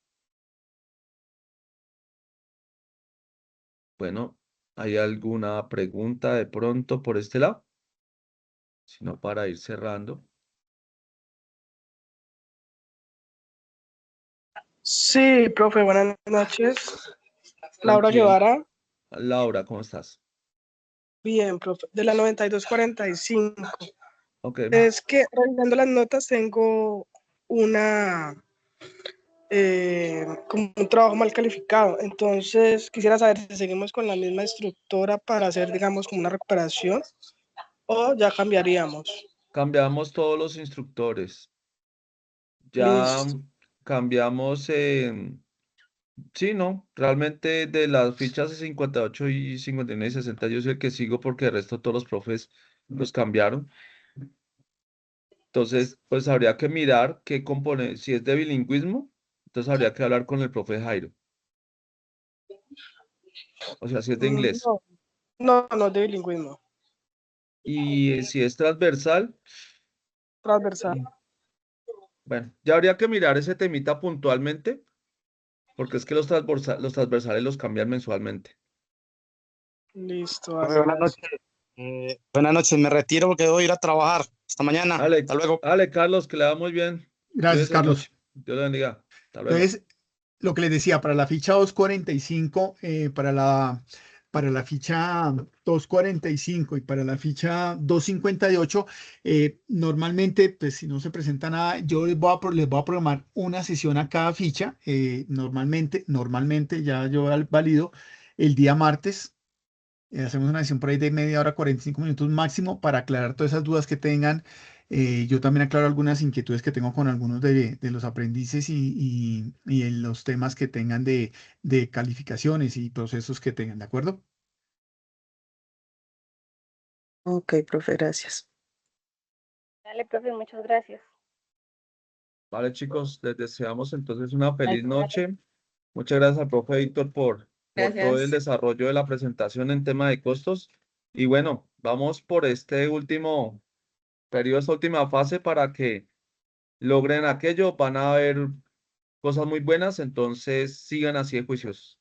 Bueno, ¿hay alguna pregunta de pronto por este lado? Si no, para ir cerrando. Sí, profe, buenas noches. ¿Con Laura quién? Guevara. Laura, ¿cómo estás? Bien, profe, de la 9245. Ok. Es que revisando las notas tengo como un trabajo mal calificado. Entonces, quisiera saber si seguimos con la misma instructora para hacer, digamos, como una recuperación o ya cambiaríamos. Cambiamos todos los instructores. Ya Listo. cambiamos, sí, no, realmente de las fichas de 58 y 59 y 60 yo soy el que sigo porque el resto todos los profes los cambiaron. Entonces, pues habría que mirar qué compone, si es de bilingüismo, entonces habría que hablar con el profe Jairo. O sea, si es de inglés. No, de bilingüismo. Y si es transversal, Transversal. bueno, ya habría que mirar ese temita puntualmente, porque es que los transversales los cambian mensualmente. Listo. Profe, buenas noches. Buenas noches, me retiro porque debo ir a trabajar. Hasta mañana. Hasta luego. Dale, Carlos, que le va muy bien. Gracias, Cuídese Carlos. mucho. Dios le bendiga. Hasta luego. Entonces, lo que les decía, para la ficha 245, para la ficha 245 y para la ficha 258, normalmente, pues si no se presenta nada, yo les voy a programar una sesión a cada ficha. Normalmente ya yo valido el día martes. Hacemos una sesión por ahí de media hora, 45 minutos máximo para aclarar todas esas dudas que tengan. Yo también aclaro algunas inquietudes que tengo con algunos de los aprendices y en los temas que tengan de calificaciones y procesos que tengan, ¿de acuerdo? Ok, profe, gracias. Dale, profe, muchas gracias. Vale, chicos, les deseamos entonces una feliz noche. Muchas gracias al profe Víctor por todo el Gracias. desarrollo de la presentación en tema de costos. Y bueno, vamos por este último periodo, esta última fase para que logren aquello. Van a haber cosas muy buenas, entonces sigan así de juiciosos.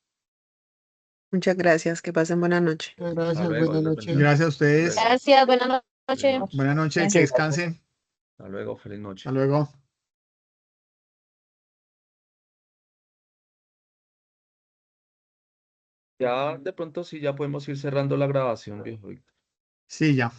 Muchas gracias. Que pasen buena noche. Gracias, luego, buenas Dios noches. bendiga. Gracias a ustedes. Gracias, buenas Feliz noches. noche. Buenas noches, que descansen. Hasta luego, feliz noche. Hasta luego. Ya de pronto sí, ya podemos ir cerrando la grabación, viejo Víctor. Sí, ya.